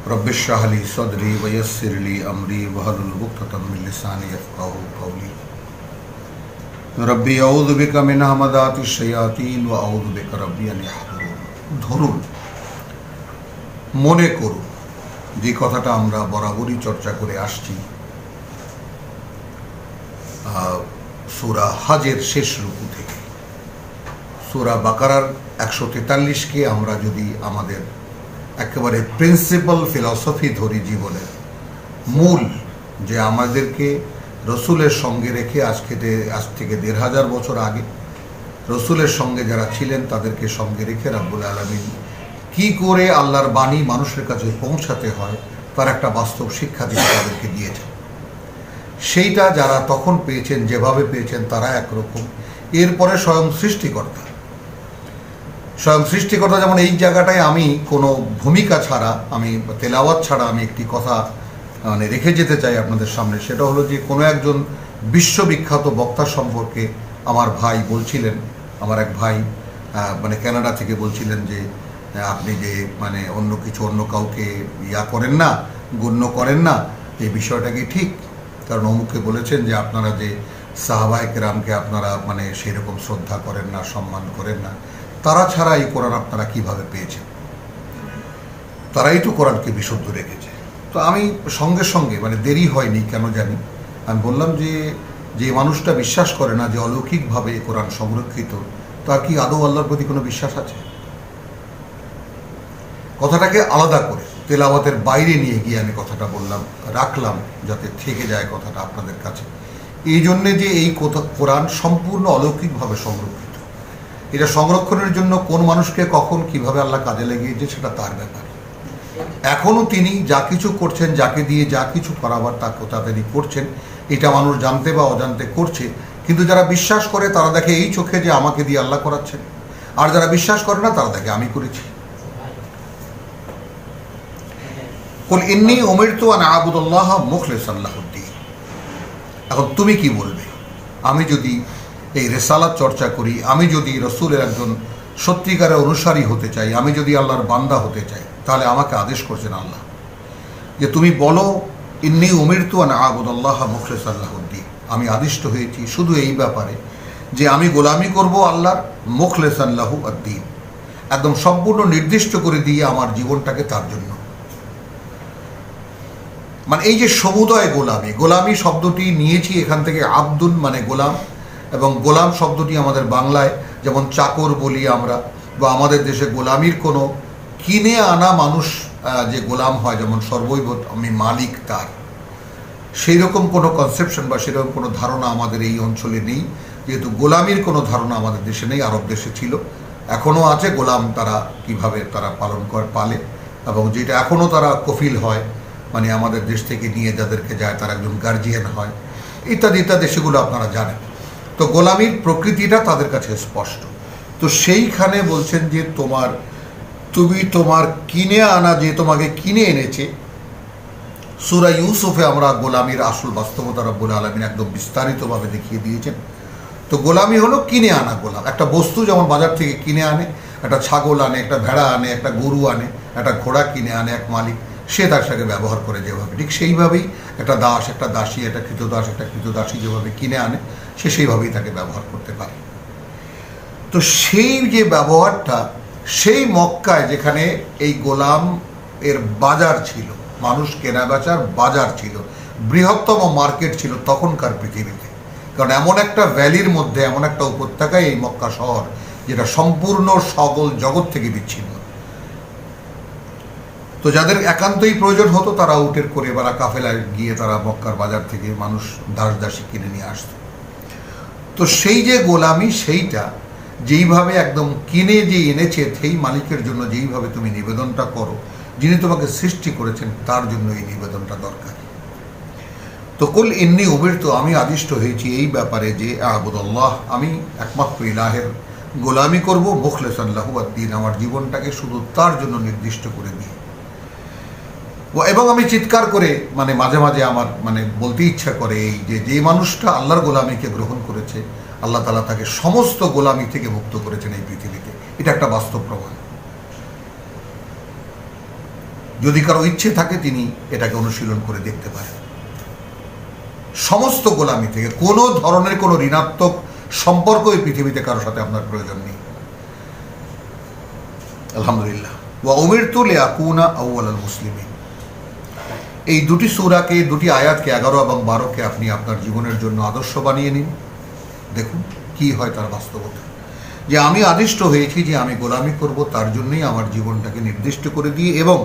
Rabbi इश्रह ली सदरी वयस्सिर ली अमरी वहलुल उक़दतम मिन लिसानी यफ़क़हू क़ौली रब्बी अऊज़ु बिका मिन हमाज़ातिश शयातीन व अऊज़ु बिका रब्बी अन याहज़ुरून। ধরুন, মনে করুন, যে কথাটা আমরা বরাবরই চর্চা করে আসছি, সূরা হজের শেষ রুকু থেকে সূরা বাকারার 143কে আমরা যদি আমাদের একেবারে প্রিন্সিপাল ফিলসফি ধরি, জীবনের মূল, যে আমাদেরকে রসুলের সঙ্গে রেখে আজ থেকে 1500 বছর আগে রসুলের সঙ্গে যারা ছিলেন তাদেরকে সঙ্গে রেখে রাব্বুল আলামিন কি করে আল্লাহর বাণী মানুষের কাছে পৌঁছাতে হয় তার একটা বাস্তব শিক্ষা দিয়ে তাদেরকে দিয়েছেন। সেইটা যারা তখন পেয়েছেন, যেভাবে পেয়েছেন তারা একরকম। এরপরে স্বয়ং সৃষ্টিকর্তা যেমন এই জায়গাটায় আমি কোনো ভূমিকা ছাড়া, আমি তেলাওয়াত ছাড়া আমি একটি কথা রেখে যেতে চাই আপনাদের সামনে। সেটা হলো যে কোনো একজন বিশ্ববিখ্যাত বক্তা সম্পর্কে আমার ভাই বলছিলেন, আমার এক ভাই কানাডা থেকে বলছিলেন যে আপনি যে অন্য কাউকে করেন না, গণ্য করেন না, এই বিষয়টা কি ঠিক? কারণ অমুকে বলেছেন যে আপনারা যে সাহাবায়ে কেরামকে আপনারা সেই রকম শ্রদ্ধা করেন না, সম্মান করেন না, তারা ছাড়া এই কোরআন আপনারা কিভাবে পেয়েছেন? তারাই তো কোরআনকে বিশুদ্ধ রেখেছে। তো আমি সঙ্গে সঙ্গে দেরি হয়নি কেন জানি, আমি বললাম যে মানুষটা বিশ্বাস করে না যে অলৌকিকভাবে কোরআন সংরক্ষিত, তার কি আদৌ আল্লাহর প্রতি কোনো বিশ্বাস আছে? কথাটাকে আলাদা করে তেলাওয়াতের বাইরে নিয়ে গিয়ে আমি কথাটা রাখলাম যাতে থেকে যায় কথাটা আপনাদের কাছে। এই জন্যে যে এই কোরআন সম্পূর্ণ অলৌকিকভাবে সংরক্ষিত। এটা সংরক্ষণের জন্য কোন মানুষকে কখন কিভাবে আল্লাহ কাজে লাগিয়েছে সেটা তার ব্যাপার। এখনও তিনি যা কিছু করছেন, যাকে দিয়ে যা কিছু করাবার তাড়াতাড়ি করছেন, এটা মানুষ জানতে বা অজান্তে করছে। কিন্তু যারা বিশ্বাস করে তারা দেখে এই চোখে যে আমাকে দিয়ে আল্লাহ করাচ্ছেন, আর যারা বিশ্বাস করে না তারা দেখে আমি করেছি। কুল ইন্নী উমিরতু আন আ'বুদাল্লাহ মুখলিসান লাহুদ্দীন। এখন তুমি কি বলবে? আমি যদি এই রিসালাত চর্চা করি, আমি যদি রসুলের একজন সত্যিকারের অনুসারী হতে চাই, আমি যদি আল্লাহর বান্দা হতে চাই, তাহলে আমাকে আদেশ করছেন আল্লাহ যে তুমি বলো ইন্নী উমিরতু আন আ'বুদাল্লাহ মুখলিসান লাহুদ্দীন। আমি আদিষ্ট হয়েছি শুধু এই ব্যাপারে যে আমি গোলামি করব আল্লাহর মুখলিসান লাহু আদ-দীন, একদম সম্পূর্ণ নির্দিষ্ট করে দিয়ে আমার জীবনটাকে তার জন্য। এই যে সমুদয় গোলামি শব্দটি নিয়েছি এখান থেকে, আব্দুন গোলাম, এবং গোলাম শব্দটি আমাদের বাংলায় যেমন চাকর বলি আমরা, বা আমাদের দেশে গোলামির কোনো কিনে আনা মানুষ যে গোলাম হয়, যেমন সর্বৈব আমি মালিক তার, সেই রকম কোনো কনসেপশন বা সেরকম কোনো ধারণা আমাদের এই অঞ্চলে নেই। যেহেতু গোলামির কোনো ধারণা আমাদের দেশে নেই, আরব দেশে ছিল, এখনও আছে। গোলাম তারা কিভাবে তারা পালে, এবং যেটা এখনও তারা কফিল হয়, আমাদের দেশ থেকে নিয়ে যাদেরকে যায় তারা একজন গার্জিয়ান হয়, ইত্যাদি ইত্যাদি, সেগুলো আপনারা জানেন। তো গোলামির প্রকৃতিটা তাদের কাছে স্পষ্ট। তো সেইখানে বলছেন যে তোমার কিনে আনা, যে তোমাকে কিনে এনেছে। সূরা ইউসুফে আমরা গোলামির আসল বাস্তবতা রব্বুল আলামিন একদম বিস্তারিতভাবে দেখিয়ে দিয়েছেন। তো গোলামি হলো কিনে আনা গোলাম। একটা বস্তু যেমন বাজার থেকে কিনে আনে, একটা ছাগল আনে, একটা ভেড়া আনে, একটা গরু আনে, একটা ঘোড়া কিনে আনে এক মালিক, সে তার সাথে ব্যবহার করে যেভাবে, ঠিক সেইভাবেই একটা দাস, একটা দাসী, একটা কৃতদাস, একটা কৃতদাসী যেভাবে কিনে আনে, সে সেইভাবেই তাকে ব্যবহার করতে পারে। তো সেই যে ব্যবহারটা, সেই মক্কায় যেখানে এই গোলাম এর বাজার ছিল, মানুষ কেনা বেচার বাজার ছিল, বৃহত্তম মার্কেট ছিল তখনকার পৃথিবীতে। কারণ এমন একটা ভ্যালির মধ্যে, এমন একটা উপত্যকায় এই মক্কা শহর, যেটা সম্পূর্ণ সকল জগৎ থেকে বিচ্ছিন্ন। তো যাদের একান্তই প্রয়োজন হতো তারা উটের করে বা কাফেলায় গিয়ে তারা মক্কার বাজার থেকে মানুষ দাসী কিনে নিয়ে আসতো। তো সেই যে গোলামি, সেইটা যেইভাবে একদম কিনে যে এনেছে, সেই মালিকের জন্য যেইভাবে তুমি নিবেদনটা করো, যিনি তোমাকে সৃষ্টি করেছেন তার জন্য এই নিবেদনটা দরকার। তো কুল ইন্নী উমিরতু, আমি আদিষ্ট হয়েছি এই ব্যাপারে যে আ'বুদাল্লাহ, আমি একমাত্র ইলাহের গোলামি করব, মুখলিসান লাহু আদ-দীন, আমার জীবনটাকে শুধু তার জন্য নির্দিষ্ট করে দিই। এবং আমি চিৎকার করে মাঝে মাঝে আমার বলতে ইচ্ছা করে এই যে মানুষটা আল্লাহর গোলামিকে গ্রহণ করেছে, আল্লাহ তাআলা তাকে সমস্ত গোলামি থেকে মুক্ত করেছেন এই পৃথিবীতে। এটা একটা বাস্তব প্রমাণ। যদি কারো ইচ্ছে থাকে তিনি এটাকে অনুশীলন করে দেখতে পারেন। সমস্ত গোলামি থেকে কোনো ধরনের কোনো ঋণাত্মক সম্পর্ক এই পৃথিবীতে কারোর সাথে আপনার প্রয়োজন নেই। আলহামদুলিল্লাহ। ওয়া উমিরতু লিআকুনা আউওয়ালাল মুসলিমিন, এই দুটি সূরাকে, দুটি আয়াতকে 11 এবং 12কে আপনি আপনার জীবনের জন্য আদর্শ বানিয়ে নিন। দেখুন কি হয় তার বাস্তবতা। যে আমি আদিষ্ট হয়েছি যে আমি গোলামি করব, তার জন্যই আমার জীবনটাকে নির্দিষ্ট করে দিয়ে, এবং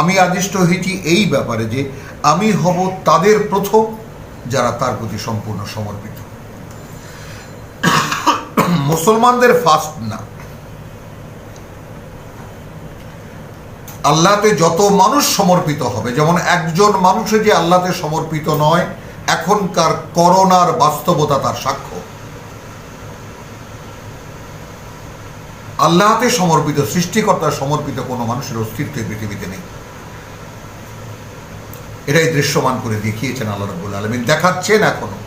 আমি আদিষ্ট হয়েছি এই ব্যাপারে যে আমি হব তাদের প্রথম যারা তার প্রতি সম্পূর্ণ সমর্পিত। মুসলমানদের ফার্স্ট না, আল্লাহতে যত মানুষ সমর্পিত হবে, যেমন একজন মানুষে যে আল্লাহতে সমর্পিত নয়, এখনকার করোনার বাস্তবতা তার সাক্ষ্য। আল্লাহতে সমর্পিত, সৃষ্টিকর্তার সমর্পিত কোনো মানুষের অস্তিত্ব পৃথিবীতে নেই। এটাই দৃশ্যমান করে দেখিয়েছেন আল্লাহ রাব্বুল আলামিন, দেখাচ্ছেন এখনো।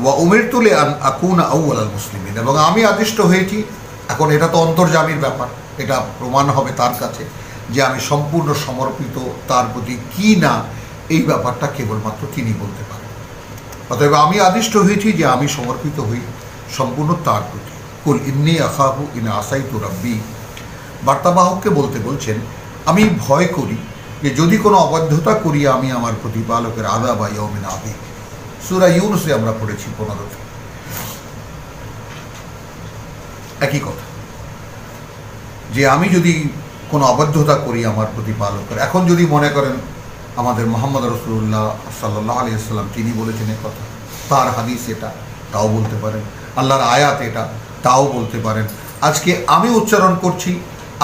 ওয়া উমিরতু লিআন আকুনা আউওয়ালাল মুসলিমিন, এবং আমি আদিষ্ট হয়েছি। এখন এটা তো অন্তর্যামীর ব্যাপার, এটা প্রমাণ হবে তার কাছে যে আমি সম্পূর্ণ সমর্পিত তার প্রতি কি না, এই ব্যাপারটা কেবলমাত্র তিনি বলতে পারেন। অতএব আমি আদিষ্ট হয়েছি যে আমি সমর্পিত হই সম্পূর্ণ তার প্রতি। কুল ইন্নী আখাফু ইন আসাইতু রাব্বি, বার্তাবাহককে বলতে বলছেন আমি ভয় করি যে যদি কোনো অবাধ্যতা করি আমি আমার প্রতিপালকের আযাব ইয়াউমিন আযীম। সূরা ইউনূসে আমরা পড়েছি 15তে। একই কথা, যে আমি যদি কোনো অবাধ্যতা করি আমার প্রতিপালকের। এখন যদি মনে করেন আমাদের মুহাম্মদ রাসূলুল্লাহ সাল্লাল্লাহু আলাইহি ওয়াসাল্লাম তিনি বলেছেন এই কথা, তার হাদিস এটা, তাও বলতে পারেন। আল্লাহর আয়াত এটা, তাও বলতে পারেন। আজকে আমি উচ্চারণ করছি,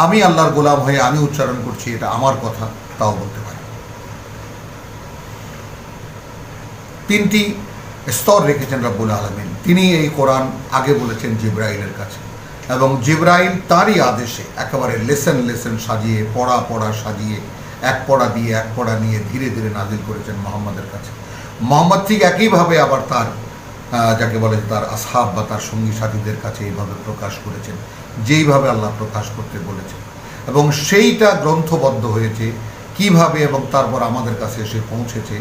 আমি আল্লাহর গোলাম হয়ে আমি উচ্চারণ করছি, এটা আমার কথা, তাও বলতে পারেন। তিনটি স্তর রেখেছেন রব্বুল আলামিন। তিনি এই কোরআন আগে বলেছেন জিবরাইলের কাছে, এবং জিবরাইল তারই আদেশে একেবারে লেসন লেসন সাজিয়ে, পড়া পড়া সাজিয়ে, এক পড়া দিয়ে এক পড়া নিয়ে ধীরে ধীরে নাজিল করেছেন মোহাম্মদের কাছে। মোহাম্মদ ঠিক একইভাবে আবার তার যাকে বলে তার আসহাব বা তার সঙ্গী সাথীদের কাছে এইভাবে প্রকাশ করেছেন যেইভাবে আল্লাহ প্রকাশ করতে বলেছেন, এবং সেইটা গ্রন্থবদ্ধ হয়েছে কিভাবে, এবং তারপর আমাদের কাছে এসে পৌঁছেছে।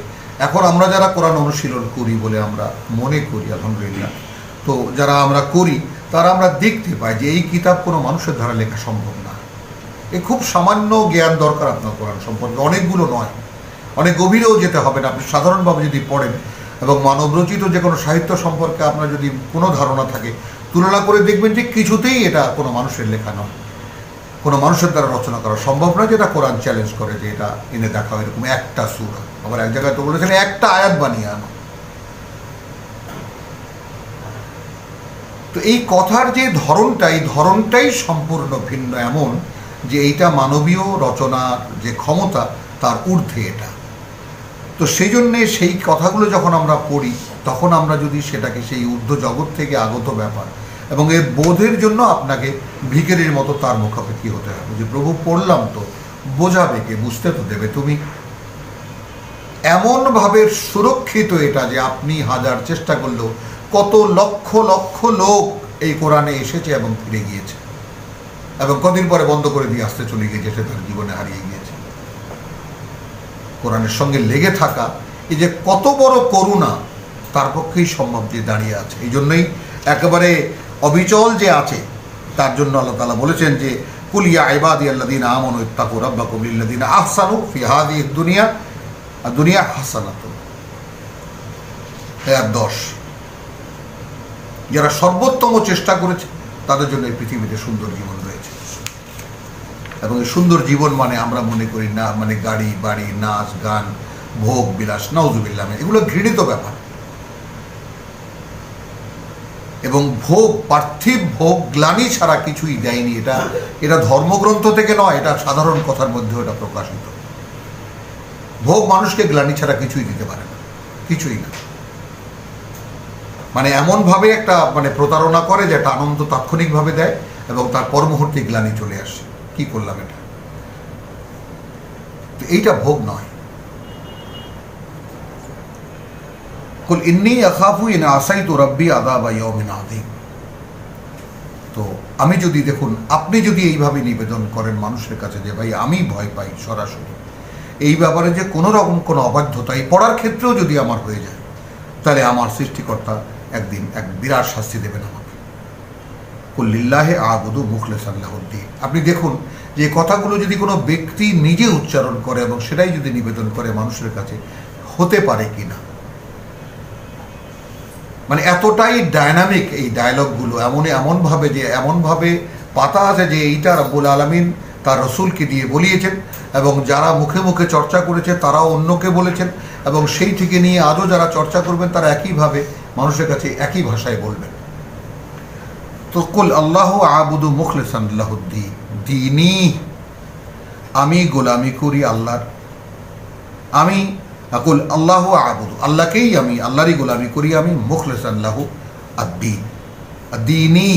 এখন আমরা যারা কোরআন অনুশীলন করি বলে আমরা মনে করি, আলহামদুলিল্লাহ, তো যারা আমরা করি তারা আমরা দেখতে পাই যে এই কিতাব কোনো মানুষের দ্বারা লেখা সম্ভব না। এ খুব সামান্য জ্ঞান দরকার আপনার কোরআন সম্পর্কে, অনেকগুলো নয়, অনেক গভীরেও যেতে হবে না। আপনি সাধারণভাবে যদি পড়েন এবং মানবরচিত যে কোনো সাহিত্য সম্পর্কে আপনার যদি কোনো ধারণা থাকে, তুলনা করে দেখবেন যে কিছুতেই এটা কোনো মানুষের লেখা নয়, কোনো মানুষের দ্বারা রচনা করা সম্ভব নয়। যেটা কোরআন চ্যালেঞ্জ করে যে এটা এনে দেখা এরকম একটা সূরা, আবার এক জায়গায় তো বলেছেন একটা আয়াত বানিয়ে আনো। তো এই কথার যে ধরনটা, এই ধরনটাই সম্পূর্ণ ভিন্ন, এমন যে এইটা মানবীয় রচনার যে ক্ষমতা তার ঊর্ধ্বে এটা। তো সেই জন্যে সেই কথাগুলো যখন আমরা পড়ি তখন আমরা যদি সেটাকে সেই ঊর্ধ্ব জগৎ থেকে আগত ব্যাপার, এবং এর বোধের জন্য আপনাকে ভিখারির মতো তার মুখাপেক্ষি হতে হবে যে প্রভু পড়লাম তো বোঝাবে কে, বুঝতে তো দেবে তুমি। এমনভাবে সুরক্ষিত এটা যে আপনি হাজার চেষ্টা করলেও কত লক্ষ লক্ষ লোক এই কোরআনে এসেছে এবং ফিরে গিয়েছে, এবং কদিন পরে বন্ধ করে দিয়ে আসতে চলে গিয়েছে, সে তার জীবনে হারিয়ে গিয়েছে। কোরআনের সঙ্গে লেগে থাকা এই যে কত বড় করুণা তার পক্ষেই সম্ভব যে দাঁড়িয়ে আছে। এই জন্যই একেবারে অবিচল যে আছে তার জন্য আল্লাহ তাআলা বলেছেন যে কুল ইয়া ইবাদিয়াল্লাযীনা আমানু ইত্তাকু রাব্বাকুম লিল্লাযীনা আহসানু ফি হাযিহিদ দুনিয়া দুনিয়া হাসানাতুন। আয়াত 10। যারা সর্বোত্তম চেষ্টা করেছে তাদের জন্য এই পৃথিবীতে সুন্দর জীবন রয়েছে, এবং এই সুন্দর জীবন মানে আমরা মনে করি না মানে গাড়ি বাড়ি, নাচ গান, ভোগ বিলাস, নাউজুবিল্লাহ, এগুলো ঘৃণিত ব্যাপার। এবং ভোগ, পার্থিব ভোগ গ্লানি ছাড়া কিছুই দেয়নি। এটা ধর্মগ্রন্থ থেকে নয়, এটা সাধারণ কথার মধ্যে এটা প্রকাশিত। ভোগ মানুষকে গ্লানি ছাড়া কিছুই দিতে পারে না, কিছুই না। মানে এমনভাবে একটা মানে প্রতারণা করে যে একটা আনন্দ তাৎক্ষণিকভাবে দেয় এবং তার পর মুহূর্তে গ্লানি চলে আসে, কি করলাম এটা। তো এইটা ভোগ নয়। কুল ইন্নী আখাফু ইন আসাইতু রাব্বি আযাবা ইয়াউমিন আযীম। তো আমি যদি দেখুন, আপনি যদি এইভাবে নিবেদন করেন মানুষের কাছে যে ভাই আমি ভয় পাই সরাসরি, এই ব্যাপারে যে কোনো রকম কোনো অবাধ্যতা এই পড়ার ক্ষেত্রেও যদি আমার হয়ে যায়, তাহলে আমার সৃষ্টিকর্তা একদিন এক বিরাট শাস্তি দেবেন আমাকে। কুল্লিল্লাহে আবুদু মুখলিসান লাহুদ্দিন। আপনি দেখুন যে কথাগুলো যদি কোনো ব্যক্তি নিজে উচ্চারণ করে এবং সেটাই যদি নিবেদন করে মানুষের কাছে, হতে পারে কি না। মানে এতটাই ডায়নামিক এই ডায়লগগুলো, এমনভাবে পাতা আছে যে এইটা রব্বুল আলামিন তার রসুলকে দিয়ে বলিয়েছেন, এবং যারা মুখে মুখে চর্চা করেছে তারাও অন্যকে বলেছেন, এবং সেই থেকে নিয়ে আজও যারা চর্চা করবেন তারা একইভাবে মানুষের কাছে একই ভাষায় বলবেন। তো কুল আল্লাহ আবুদু মুখলিসান লাহুদ্দিন, দিনী, আমি গোলামি করি আল্লাহর। আমি আকুল আল্লাহ আবুদু, আল্লাহকেই আমি, আল্লাহরই গোলামি করি আমি, মুখলিসান লাহু আদ্দিন, দিনী,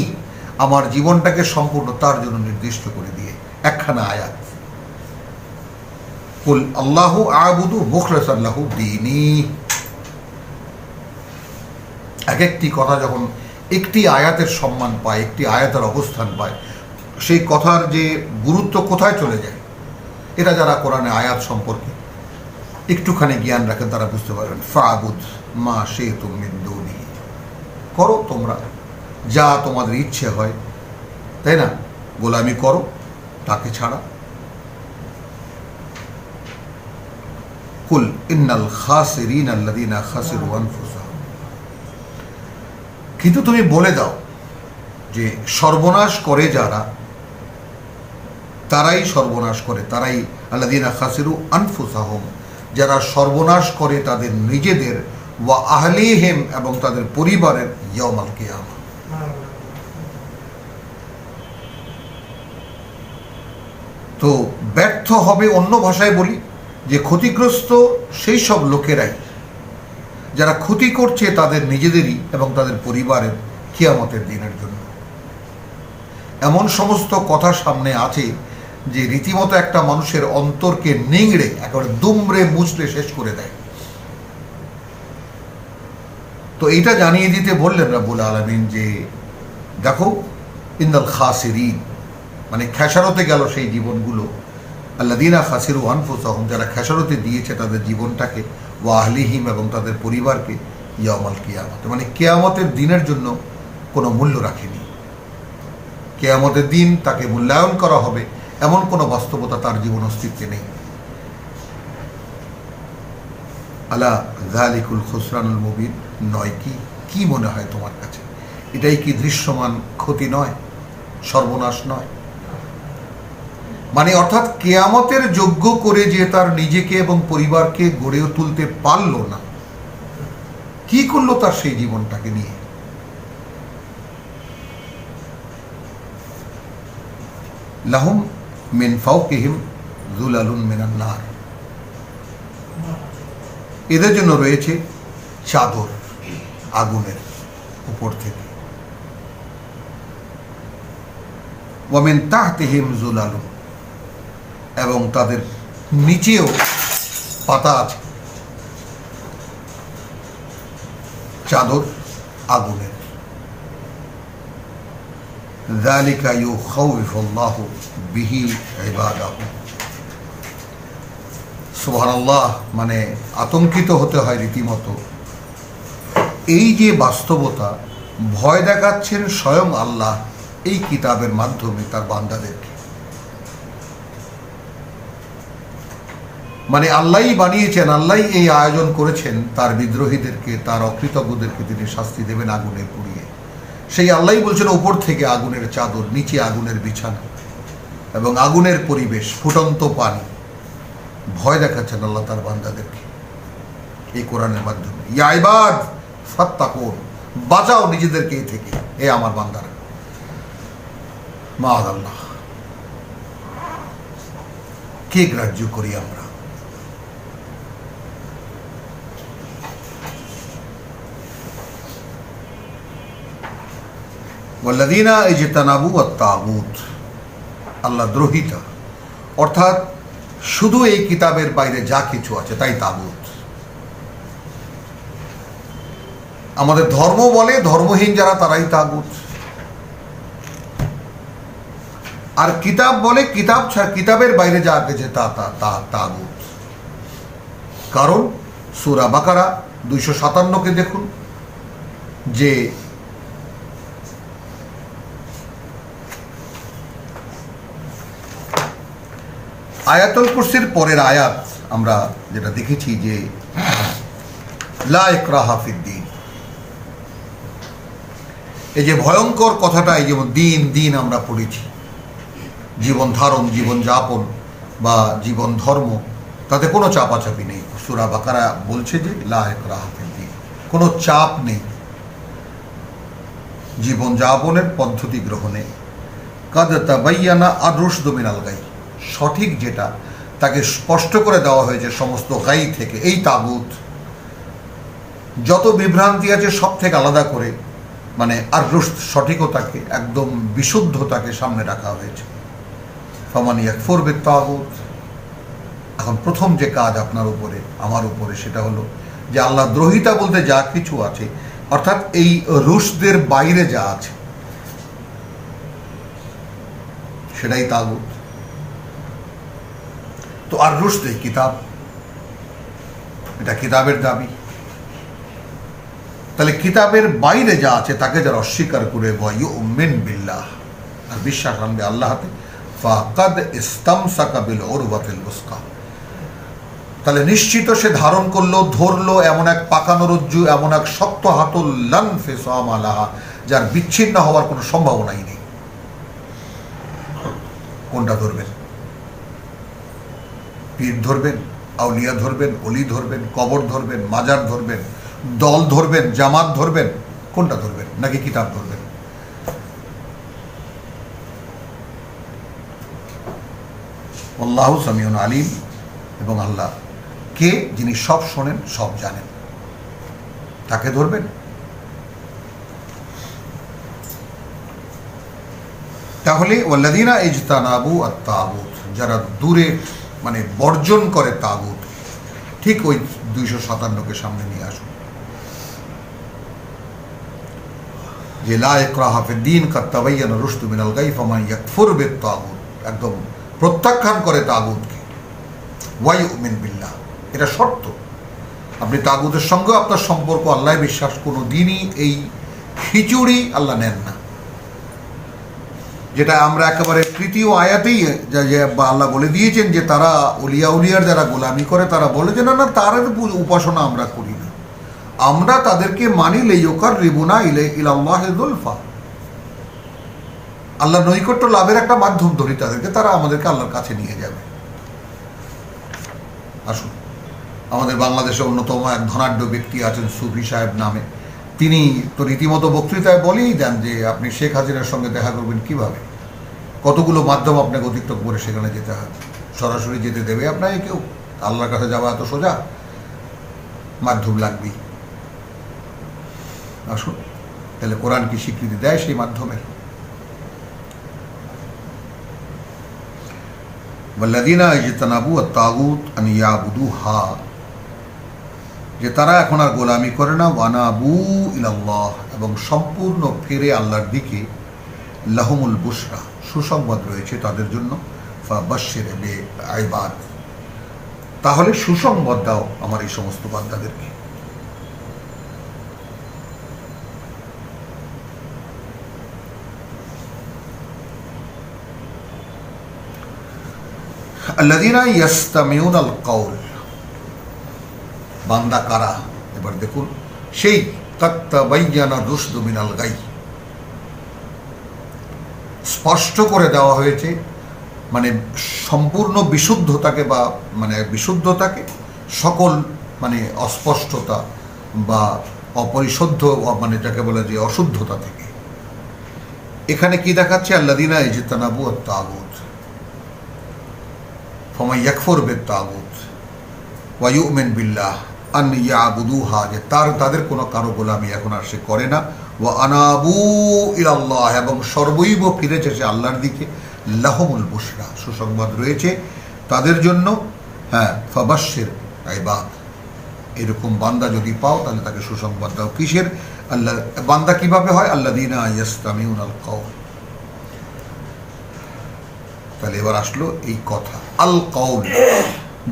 আমার জীবনটাকে সম্পূর্ণ তার জন্য নির্দিষ্ট করে দিয়ে একখানা আয়াত। কুল আল্লাহ আবুদু মুখলিসান লাহু দিনী। এক একটি কথা যখন একটি আয়াতের সম্মান পায়, একটি আয়াতের অবস্থান পায়, সেই কথার যে গুরুত্ব কোথায় চলে যায়, এটা যারা কোরআনে আয়াত সম্পর্কে একটুখানি জ্ঞান রাখেন তারা বুঝতে পারবেন। ফাবুদ মা শি'তুম মিন দুনিহি, করো তোমরা যা তোমাদের ইচ্ছে হয়, তাই না, গোলামি করো তাকে ছাড়া। কুল ইন্নাল খাসিরিন আল্লাযীনা খাসিরু আনফুসাহুম, কিন্তু তুমি বলে দাও যে সর্বনাশ করে যারা, তারাই সর্বনাশ করে, তারাই আল্লাযীনা খাসিরু আনফুসাহুম, যারা সর্বনাশ করে তাদের নিজেদের, ওয়া আহলিহিম, এবং তাদের পরিবারের, ইয়াউমাল কিয়ামা। তো ব্যর্থ হবে, অন্য ভাষায় বলি যে ক্ষতিগ্রস্ত সেই সব লোকেরাই যারা ক্ষতি করছে তাদের নিজেদেরই এবং তাদের পরিবারের কিয়ামতের দিনের জন্য। এমন সমস্ত কথা সামনে আছে যে রীতিমতো একটা মানুষের অন্তরকে নিংড়ে একেবারে দুমড়ে মুচড়ে শেষ করে দেয়। তো এইটা জানিয়ে দিতে বললেন রাব্বুল আলামিন যে দেখো, ইন্নাল খাসিরিন, মানে খেসারতে গেল সেই জীবনগুলো, আল্লাযীনা খাসিরু আনফুসাহুম, যারা খেসারতে দিয়েছে তাদের জীবনটাকে, ওয়া আহলিহিম, এবং তাদের পরিবারকে, ইয়াউমাল কিয়ামত, মানে কিয়ামতের দিনের জন্য কোনো মূল্য রাখেনি। কিয়ামতের দিন তাকে মূল্যায়ন করা হবে এমন কোনো বাস্তবতা তার জীবন অস্তিত্বে নেই। আলা যালিকুল খুসরানুল মুবিন, নয় কি? কি মনে হয় তোমার কাছে? এটাই কি দৃশ্যমান ক্ষতি নয়, সর্বনাশ নয়? মানে অর্থাৎ কিয়ামতের যোগ্য করে যে তার নিজেকে এবং পরিবারকে গড়ে তুলতে পারল না, কি করলো তার সেই জীবনটাকে নিয়ে? লাহুম মিন ফাওকিহিম যুলালুন মিনান নার, এদের জন্য রয়েছে চাদর আগুনের উপর থেকে। ওয়া মিন তাহতিহিম যুলালুন, এবং তাদের নিচেও পাতা আছে চাদর আগুনের। যালিকা ইউখাউফুল্লাহু বিহি ইবাদাহু। সুবহানাল্লাহ, মানে আতঙ্কিত হতে হয় রীতিমতো। এই যে বাস্তবতা, ভয় দেখাচ্ছেন স্বয়ং আল্লাহ এই কিতাবের মাধ্যমে তার বান্দাদেরকে। মানে আল্লাহই বানিয়েছেন, আল্লাহই এই আয়োজন করেছেন তার বিদ্রোহীদেরকে, তার অকৃতজ্ঞদেরকে তিনি শাস্তি দেবেন আগুনে পুড়িয়ে। সেই আল্লাহই বলছেন উপর থেকে আগুনের চাদর, নিচে আগুনের বিছানা এবং আগুনের পরিবেশ, ফুটন্ত পানি। ভয় দেখাচ্ছেন আল্লাহ তার বান্দাদেরকে এই কোরআনের মাধ্যমে। ইয়া ইবাদ ফাত্তাকুন, বাঁচাও নিজেদেরকে এই থেকে, এ আমার বান্দারা। মাআযাল্লাহ, কে গ্রাহ্য করি আমরা? ওয়াল্লাযীনা ইজতানাবু আত-তাগুত, আল্লাহ দ্রোহিতা, অর্থাৎ শুধু এই কিতাবের বাইরে যা কিছু আছে তাই তাগুত। আমাদের ধর্ম বলে ধর্মহীন যারা তারাই তাগুত। আর কিতাব বলে কিতাব ছাড়া কিতাবের বাইরে যা গেছে তা তাগুত। কারণ সূরা বাকারা 257-কে দেখুন, যে আয়াতুল কুরসির পরের আয়াত আমরা যেটা দেখেছি যে লা ইকরাহা ফিদ্দীন, এই যে ভয়ঙ্কর কথাটা, এই যেমন দিন দিন আমরা পড়েছি, জীবন ধারণ, জীবন যাপন বা জীবন ধর্ম, তাতে কোনো চাপাচাপি নেই। সূরা বাকারা বলছে যে লা ইকরাহা ফিদ্দীন, কোনো চাপ নেই জীবন যাপনের পদ্ধতি গ্রহণে। কাদ তাবায়্যানা আর-রুশদু মিনাল গাই, সঠিক যেটা তাকে স্পষ্ট করে দেওয়া হয়েছে সমস্ত গাই থেকে। এই তাগুত যত বিভ্রান্তি আছে সব থেকে আলাদা করে, মানে আর-রুশদ সঠিকতাকে, একদম বিশুদ্ধতাকে সামনে রাখা হয়েছে। ফামান ইয়াকফুর বিত-তাগুত, এখন প্রথম যে কাজ আপনার উপরে আমার উপরে সেটা হলো যে আল্লাহ দ্রোহিতা বলতে যা কিছু আছে, অর্থাৎ এই রুশদের বাইরে যা আছে সেটাই তাগুত। তো আর রুশদ এই কিতাব, এটা কিতাবের দাবি। তাহলে কিতাবের বাইরে যা আছে তাকে যারা অস্বীকার করে ওয়ায়ুমিন বিল্লাহ, আর বিশ্বাস আনবে আল্লাহতে, ফাকাদ ইসতামসাকা বিল উরওয়াতিল উসকা, তাহলে নিশ্চিত সে ধারণ করলো, ধরলো এমন এক পাকানো রজ্জু, এমন এক শক্ত হাতল, লান ফিসামা লাহা, যার বিচ্ছিন্ন হওয়ার কোনো সম্ভাবনাই নেই। কোনটা ধরবেন? পীর ধরবেন, আউলিয়া ধরবেন, অলি ধরবেন, কবর ধরবেন, মাজার ধরবেন, দল ধরবেন, জামাত ধরবেন, কোনটা ধরবেন? নাকি কিতাব ধরবেন? আল্লাহু সামিউন আলিম, এবং আল্লাহ কে, যিনি সব শোনেন, সব জানেন, তাকে ধরবেন। তাহলে ওয়াল্লাযীনা ইজতানাবু আত-তাগুত, যারা দূরে মানে বর্জন করে তাগুত, ঠিক ওই 257-কে সামনে নিয়ে আসুন, যে লা ইকরাহা ফিদ্দীন কাদ তাবায়্যানা রুশদু মিনাল গাই ফামান ইয়াকফুর বিত-তাগুত, একদম প্রত্যাখ্যান করে তাগুতকে, ওয়ায়ুমিন বিল্লাহ, এটা শর্ত। আপনি তাগুতের সঙ্গে আপনার সম্পর্ক আল্লাহ বিশ্বাস, কোনো দিনই এই খিচুড়ি আল্লাহ নেন না, যেটা আমরা একেবারে তৃতীয় আয়াতেই আল্লাহ বলে দিয়েছেন যে তারা উলিয়া উলিয়ার যারা গোলামি করে তারা বলে যে না না, তার উপাসনা আমরা করি না, আমরা তাদেরকে মানি লিয়ুকাররিবুনা ইলাল্লাহি যুলফা, আল্লাহ নৈকট্য লাভের একটা মাধ্যম ধরি তাদেরকে, তারা আমাদেরকে আল্লাহর কাছে নিয়ে যাবে। আসুন, আমাদের বাংলাদেশে অন্যতম এক ধনাঢ্য ব্যক্তি আছেন সুফি সাহেব নামে, তিনি তো রীতিমতো বক্তৃতায় বলেই দেন যে আপনি শেখ হাসিনার সঙ্গে দেখা করবেন কিভাবে, কতগুলো মাধ্যম আপনাকে অতিক্রম করে সেখানে যেতে হয়, সরাসরি যেতে দেবে আপনাকে কেউ? আল্লাহর কাছে যাওয়া এত সোজা? মাধ্যম লাগবেই। আসুন, তাহলে কোরআন কি স্বীকৃতি দেয় সেই মাধ্যমের? ওয়াল্লাযীনা ইজতানাবু আত-তাগুত আন ইয়াবুদুহা, যে তারা এখন আর গোলামি করে না, ওয়ানাবু ইলাল্লাহ, এবং সম্পূর্ণ ফিরে আল্লাহর দিকে, লাহুমুল বুশরা, সুসংবাদ রয়েছে তাদের জন্য, ফাবাশশির বিইবাদ, তাহলে সুসংবাদ দাও আমার এই সমস্ত বান্দাদেরকে। আল্লাযীনা ইয়াসতামিউনাল কাওল, বান্দা কারা? এবার দেখুন, সেই কাদ তাবায়্যানা রুশদু মিনাল গাই, স্পষ্ট করে দেওয়া হয়েছে, মানে সম্পূর্ণ বিশুদ্ধতাকে, বা মানে বিশুদ্ধতাকে সকল মানে অস্পষ্টতা বা অপরিশুদ্ধ, মানে যাকে বলে যে অশুদ্ধতা থেকে। এখানে কি দেখাচ্ছে? আল্লাযীনা ইজতানাবু আত-তাগুত ফামান ইয়াকফুর বিত-তাগুত ওয়া ইউমিন বিল্লাহ আন ইয়াবুদুহা, যে তাদের কোনো কারো গোলামি এখন আর সে করে না, ওয়া আনাবু ইলাল্লাহ, এবং সর্বৈব ফিরেছে সে আল্লাহর দিকে, লাহুমুল বুশরা, সুসংবাদ রয়েছে তাদের জন্য। হ্যাঁ, ফাবাশশির ইবাদ, এরকম বান্দা যদি পাও তাহলে তাকে সুসংবাদ দাও। কিসের? আল্লাহ বান্দা কিভাবে হয়? আল্লাযীনা ইয়াসতামিউনাল কাওল, তাহলে এবার আসলো এই কথা আল কওল,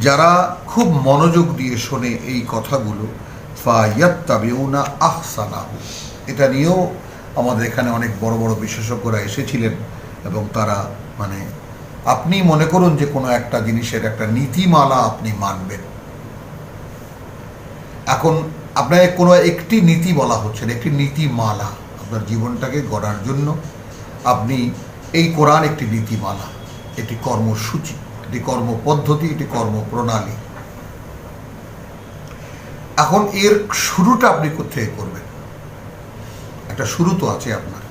যারা খুব মনোযোগ দিয়ে শোনে এই কথাগুলো, ফায়াত্তাবিউনা আহসানাহু। এটা নিয়েও আমাদের এখানে অনেক বড় বড় বিশেষজ্ঞরা এসেছিলেন এবং তারা মানে আপনি মনে করুন যে কোনো একটা জিনিসের একটা নীতিমালা আপনি মানবেন, এখন আপনাকে কোনো একটি নীতি বলা হচ্ছে, একটি নীতিমালা আপনার জীবনটাকে গড়ার জন্য আপনি এই কোরআন একটি নীতিমালা, এটি কর্মসূচি, এটি কর্মপদ্ধতি, এটি কর্মপ্রণালী। এখন এর শুরুটা আপনি কোথেকে করবেন? একটা শুরু তো আছে আপনার।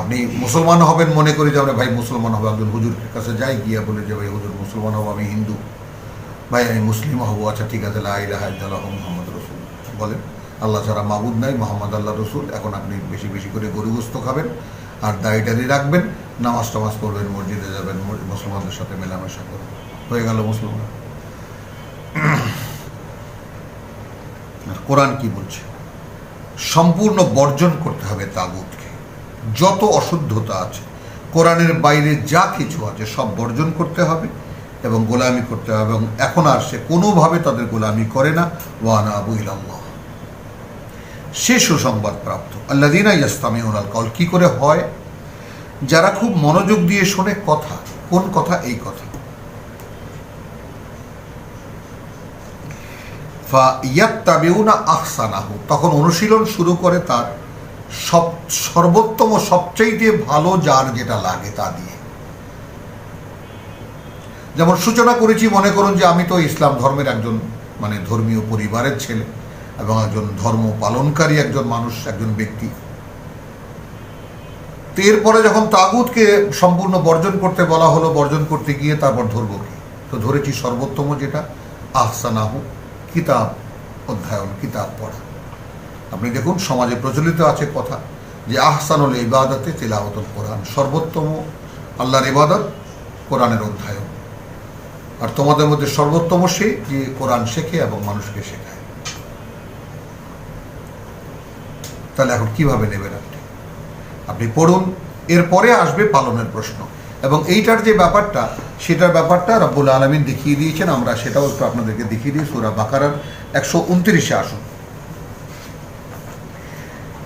আপনি মুসলমান হবেন মনে করি যে আমরা ভাই মুসলমান হবো, একজন হুজুরের কাছে যাই, গিয়া বলে যে ভাই হুজুর মুসলমান হবো, আমি হিন্দু, ভাই আমি মুসলিম হবো, আচ্ছা ঠিক আছে, লা ইলাহা ইল্লাল্লাহ মুহাম্মদ রাসূল বলেন, আল্লাহ ছাড়া মাবুদ নাই, মোহাম্মদ আল্লাহ রসুল। এখন আপনি বেশি বেশি করে গরু গোস্ত খাবেন আর দাড়ি রাখবেন, নামাজ টামাজ পড়বেন, মসজিদে যাবেন, মুসলমানদের সাথে মেলামেশা করবেন, হয়ে গেল মুসলমান। কোরআন কি বলছে? সম্পূর্ণ বর্জন করতে হবে তাগুতকে, যত অশুদ্ধতা আছে কোরআনের বাইরে যা কিছু আছে সব বর্জন করতে হবে এবং গোলামি করতে হবে। এবং এখন আর সে কোনোভাবে তাদের গোলামি করে না। ওয়ানা আবু ইলাল্লাহ, সে সুসংবাদ প্রাপ্ত। আল্লাযীনা ইয়াসতামিউনাল কওল, কি করে হয়? যারা খুব মনোযোগ দিয়ে শোনে কথা। কোন কথা? এই কথা। ফায়াত্তাবিউনা আহসানাহু, তখন অনুশীলন শুরু করে তার সর্বোত্তম, সবচাইতে ভালো যার যেটা লাগে তা দিয়ে। যেমন সূচনা করেছি, মনে করুন যে আমি তো ইসলাম ধর্মের একজন মানে ধর্মীয় পরিবারের ছেলে এবং একজন ধর্ম পালনকারী একজন মানুষ, একজন ব্যক্তি। তো এরপরে যখন তাগুতকে সম্পূর্ণ বর্জন করতে বলা হলো, বর্জন করতে গিয়ে তারপর ধরবো কি? তো ধরেছি সর্বোত্তম যেটা, আহসানাহু, কিতাব অধ্যয়ন, কিতাব পড়া। আপনি দেখুন সমাজে প্রচলিত আছে কথা যে আহসানুল ইবাদতে তিলাওয়াতুল কোরআন, সর্বোত্তম আল্লাহর ইবাদত কোরআনের অধ্যয়ন। আর তোমাদের মধ্যে সর্বোত্তম সে যে কোরআন শেখে এবং মানুষকে শেখায়। তাহলে এখন কিভাবে নেবেন আপনি? আপনি পড়ুন, এরপরে আসবে পালনের প্রশ্ন। এবং এইটার যে ব্যাপারটা, সেটার ব্যাপারটা রব্বুল আলামিন দেখিয়ে দিয়েছেন, আমরা সেটাও একটু আপনাদেরকে দেখিয়ে দিই। সূরা বাকারার 129-এ আসুন।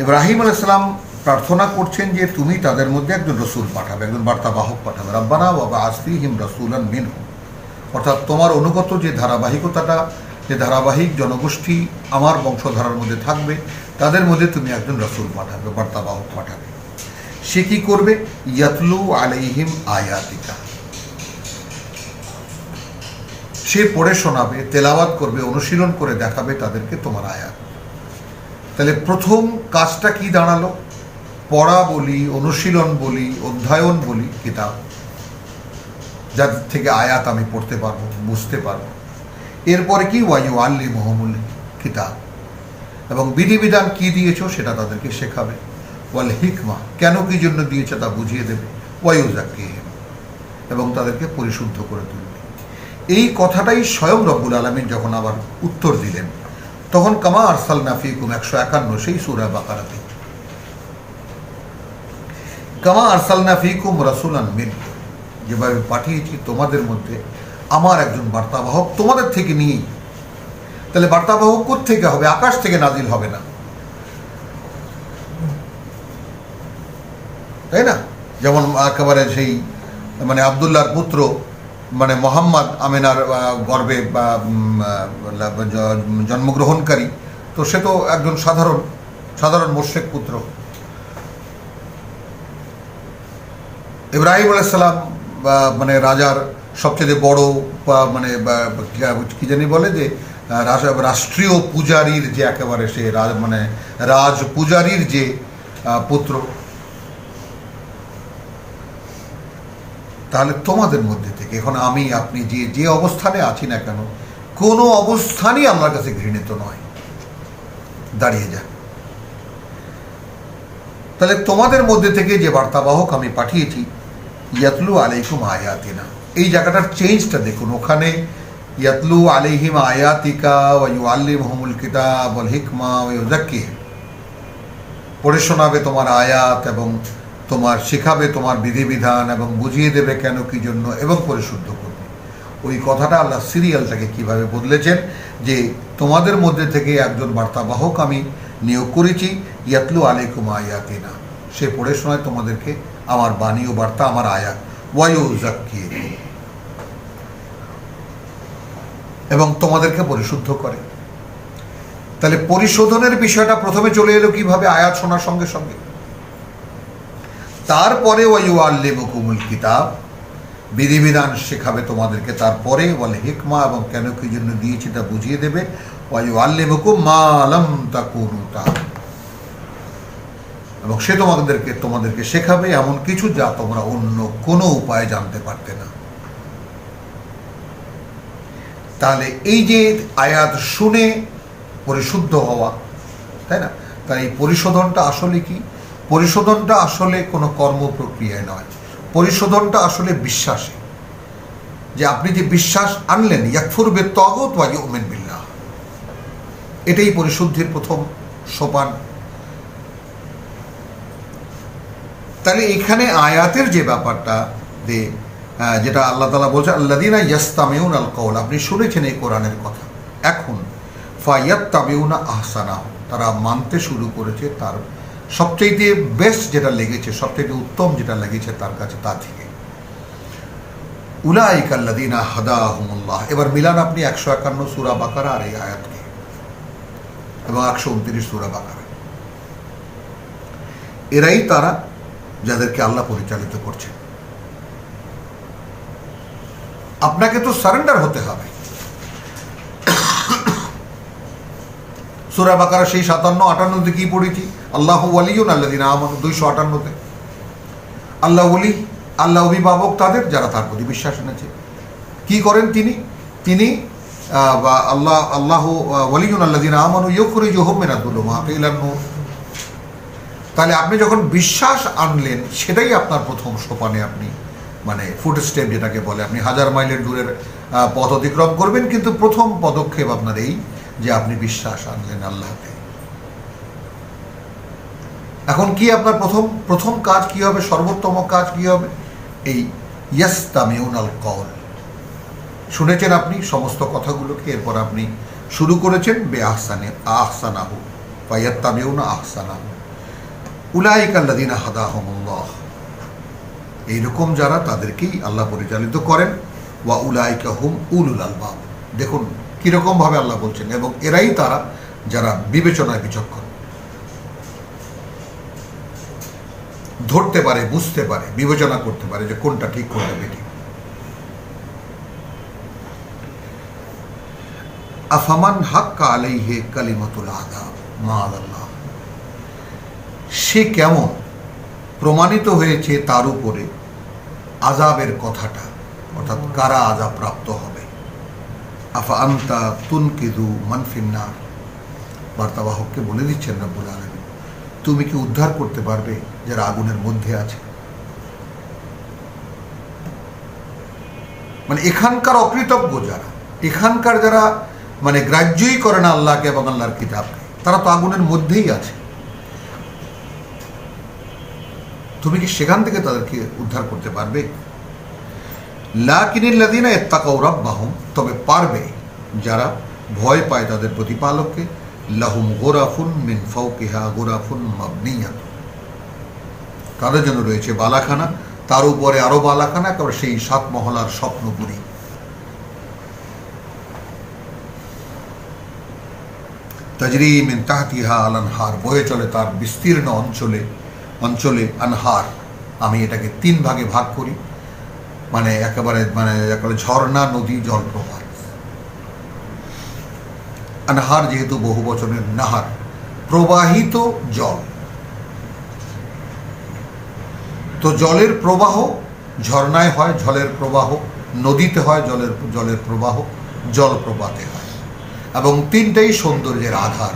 ইব্রাহিম আলাইহিস সালাম প্রার্থনা করছেন যে তুমি তাদের মধ্যে একজন রসুল পাঠাবে, একজন বার্তাবাহক পাঠাবে। রাব্বানা ওয়া বা'আস ফীহিম রাসূলান মিনহুম, অর্থাৎ তোমার অনুগত যে ধারাবাহিকতাটা, যে ধারাবাহিক জনগোষ্ঠী আমার বংশধারার মধ্যে থাকবে, তাদের মধ্যে তুমি একজন রসুল পাঠাবে, বার্তাবাহক পাঠাবে। সে কি করবে? ইয়াতলু আলাইহিম আয়াতিকা, সে পড়ে শোনাবে, তেলাওয়াত করবে, অনুশীলন করে দেখাবে তাদেরকে তোমার আয়াত। তাহলে প্রথম কাজটা কি দাঁড়ালো? পড়া বলি, অনুশীলন বলি, অধ্যয়ন বলি কিতাব, যাদের থেকে আয়াত আমি পড়তে পারবো, বুঝতে পারবো। এরপরে কি? ওয়ায়ুআল্লিমুহুমুল কিতাব, এবং বিধিবিধান কি দিয়েছো সেটা তাদেরকে শেখাবে। ওয়াল হিকমা, কেন কি জন্য দিয়েছে তা বুঝিয়ে দেবে। ওয়ায়ুযাক্কিহিম, এবং তাদেরকে পরিশুদ্ধ করে তুলবে। এই কথাটাই স্বয়ং রব্বুল আলামিন যখন আবার উত্তর দিলেন, তখন কামা আরসালনা ফীকুম 151, সেই সূরা বাকারাতে, কামা আরসালনা ফীকুম রাসূলান মিনকুম, যেভাবে পাঠিয়েছি তোমাদের মধ্যে আমার একজন বার্তাবাহক তোমাদের থেকে নিয়েই। তাহলে বার্তাবাহক কোত্থেকে হবে? আকাশ থেকে নাজিল হবে না, তাই না? যেমন একেবারে সেই মানে আবদুল্লাহর পুত্র মানে মোহাম্মদ আমিনার গর্ভে জন্মগ্রহণকারী, তো সে তো একজন সাধারণ মোশরেক পুত্র। ইব্রাহিম আলাইহিস সালাম মানে রাজার সবচেয়ে বড় মানে কি জানি বলে যে রাষ্ট্রীয় পূজারীর যে একেবারে সে মানে রাজ পূজারীর যে পুত্র। তাহলে তোমাদের মধ্যে থেকে এখন আমি আপনি যে অবস্থানে আছি না কেন, কোনো অবস্থানই আমার কাছে ঘৃণিত নয়, দাঁড়িয়ে যা। তাহলে তোমাদের মধ্যে থেকে যে বার্তাবাহক আমি পাঠিয়েছি, ইয়াতলু আলাইকুম আয়াতিনা, এই জায়গাটার চেঞ্জটা দেখুন। ওখানে ইয়াতলু আলাইহিম আয়াতিকা ওয়া ইউআল্লিমুহুমুল কিতাব ওয়াল হিকমা ওয়া ইউযাক্কিহিম, পড়ে শোনাবে তোমার আয়াত এবং তোমার শেখাবে তোমার বিধিবিধান এবং বুঝিয়ে দেবে কেন কি জন্য এবং পরিশুদ্ধ করবে। ওই কথাটা আল্লাহ সিরিয়ালটাকে কিভাবে বদলেছেন যে তোমাদের মধ্যে থেকে একজন বার্তাবাহক আমি নিয়োগ করেছি, ইয়াতলু আলাইকুম আয়াতিনা, সে পড়ে শোনায় তোমাদেরকে আমার বাণী ও বার্তা, আমার আয়াত, ওয়ায়ুযাক্কিকুম, এবং তোমাদেরকে পরিশুদ্ধ করে। তাহলে পরিশোধনের বিষয়টা প্রথমে চলে এলো কিভাবে? আয়াত শোনার সঙ্গে সঙ্গে। তারপরে ওয়ায়ুআল্লিমুকুমুল কিতাব, বিধিবিধান শেখাবে তোমাদেরকে, তারপরে ওয়াল হিকমা, এবং কেন কি জন্য দিয়েছি তা বুঝিয়ে দেবে, ওয়ায়ুআল্লিমুকুম মা লাম তাকুনু তা'লামুন, এবং সে তোমাদেরকে শেখাবে এমন কিছু যা তোমরা অন্য কোনো উপায়ে জানতে পারতে না। তাহলে এই যে আয়াত শুনে পরিশুদ্ধ হওয়া, তাই না? তাই এই পরিশোধনটা আসলে কি? পরিশোধনটা আসলে কোনো কর্ম প্রক্রিয়ায় নয়, পরিশোধনটা আসলে বিশ্বাসে, যে আপনি যে বিশ্বাস আনলেন, ইয়াকফুর বিত-তাগুত ওয়া ইউমিন বিল্লাহ, এটাই পরিশুদ্ধির প্রথম সোপান। তাহলে এখানে আয়াতের যে ব্যাপারটা যেটা আল্লাহ তাআলা বলছে, আল্লাযীনা ইয়াসতামিউনাল কওল, আপনি শুনেছেন এই কোরআনের কথা, এখন ফায়াত্তাবিউনা আহসানাহু, তারা মানতে শুরু করেছে তার সবচাইতে বেস্ট যেটা লেগেছে, সবচাইতে উত্তম যেটা লেগেছে তার কাছে, তা থেকে। উলাইকা আল্লাযীনা হাদাহুমুল্লাহ, এবার মিলান আপনি 151 সূরা বাকারা আর এই আয়াতকে, এবং 129 সূরা বাকারা। এরাই তারা যাদেরকে আল্লাহ পরিচালিত করছেন। আপনাকে তো সারেন্ডার হতে হবে। সূরা বাকারা সেই 57-58 কি পড়েছি? আল্লাহু ওয়ালিয়ুন আল্লাযীনা আমানু, 258-তে আল্লাহ ওলি, আল্লাহ অভিভাবক তাদের যারা তার প্রতি বিশ্বাস এনেছে। কি করেন তিনি? আল্লাহু ওয়ালিয়ুন আল্লাযীনা আমানু ইউখরিজুহুম মিনাজ-যুলুমাতি ইলান নূর। তাহলে আপনি যখন বিশ্বাস আনলেন, সেটাই আপনার প্রথম সোপানে, আপনি মানে ফুট স্টেপ যেটাকে বলে, আপনি 1000 মাইলের দূরের পথ অতিক্রম করবেন, কিন্তু প্রথম পদক্ষেপ আপনার এই যে আপনি বিশ্বাস আনলেন আল্লাহকে। এখন কি আপনার প্রথম কাজ কি হবে? সর্বোত্তম কাজ কি হবে? এই ইয়াসতামিউনাল কওল, শুনেছেন আপনি সমস্ত কথাগুলোকে, এরপর আপনি শুরু করেছেন আহসানাহু, ফায়াত্তাবিউনা আহসানাহু, উলাইকা আল্লাযীনা হাদাহুমুল্লাহ, এইরকম যারা, তাদেরকেই আল্লাহ পরিচালিত করেন। ওয়া উলাইকা হুম উলুল আলবাব, দেখুন কিরকম ভাবে আল্লাহ বলছেন, এবং এরাই তারা যারা বিবেচনায় বিচক্ষণ, ধরতে পারে, বুঝতে পারে, বিবেচনা করতে পারে যে কোনটা ঠিক কোনটা বেঠিক। আফামান হাক্কা আলাইহি কালিমাতুল আযাব মাআল্লাহ, সে কেমন প্রমাণিত হয়েছে তার উপরে আযাবের কথাটা, অর্থাৎ কারা আযাব প্রাপ্ত হবে। আফা আনতা তুনকিদু মান ফিন্নার, বার্তাবাহককে বলে দিচ্ছেন রব্বুল আলামিন, তুমি কি উদ্ধার করতে পারবে যারা আগুনের মধ্যে আছে? মানে এখানকার অকৃতজ্ঞ যারা, এখানকার যারা মানে গ্রাহ্যই করে না আল্লাহকে এবং আল্লাহর কিতাবকে, তারা তো আগুনের মধ্যেই আছে। তুমি কি সেখান থেকে তাদেরকে উদ্ধার করতে পারবে? লাকিনিল্লাযীনা ইত্তাকাউ রাব্বাহুম, তবে পারবে যারা ভয় পায় তাদের প্রতিপালককে। লাহুম গুরাফুন মিন ফাওকিহা গুরাফুন মাবনিয়াতুন, তাদের জন্য রয়েছে বালাখানা, তার উপরে আরো বালাখানা, একেবারে সেই 7 মহলার স্বপ্নপুরী। তাজরি মিন তাহতিহা আল আনহার, বয়ে চলে তার বিস্তীর্ণ অঞ্চলে আনহার। আমি এটাকে 3 ভাগে ভাগ করি, মানে একেবারে ঝর্ণা, নদী, জলপ্রপাত। আনহার যেহেতু বহু বচনের নাহার, প্রবাহিত জল, তো জলের প্রবাহ ঝর্ণায় হয়, জলের প্রবাহ নদীতে হয়, জলের প্রবাহ জলপ্রপাতে হয়, এবং 3টাই সৌন্দর্যের আধার।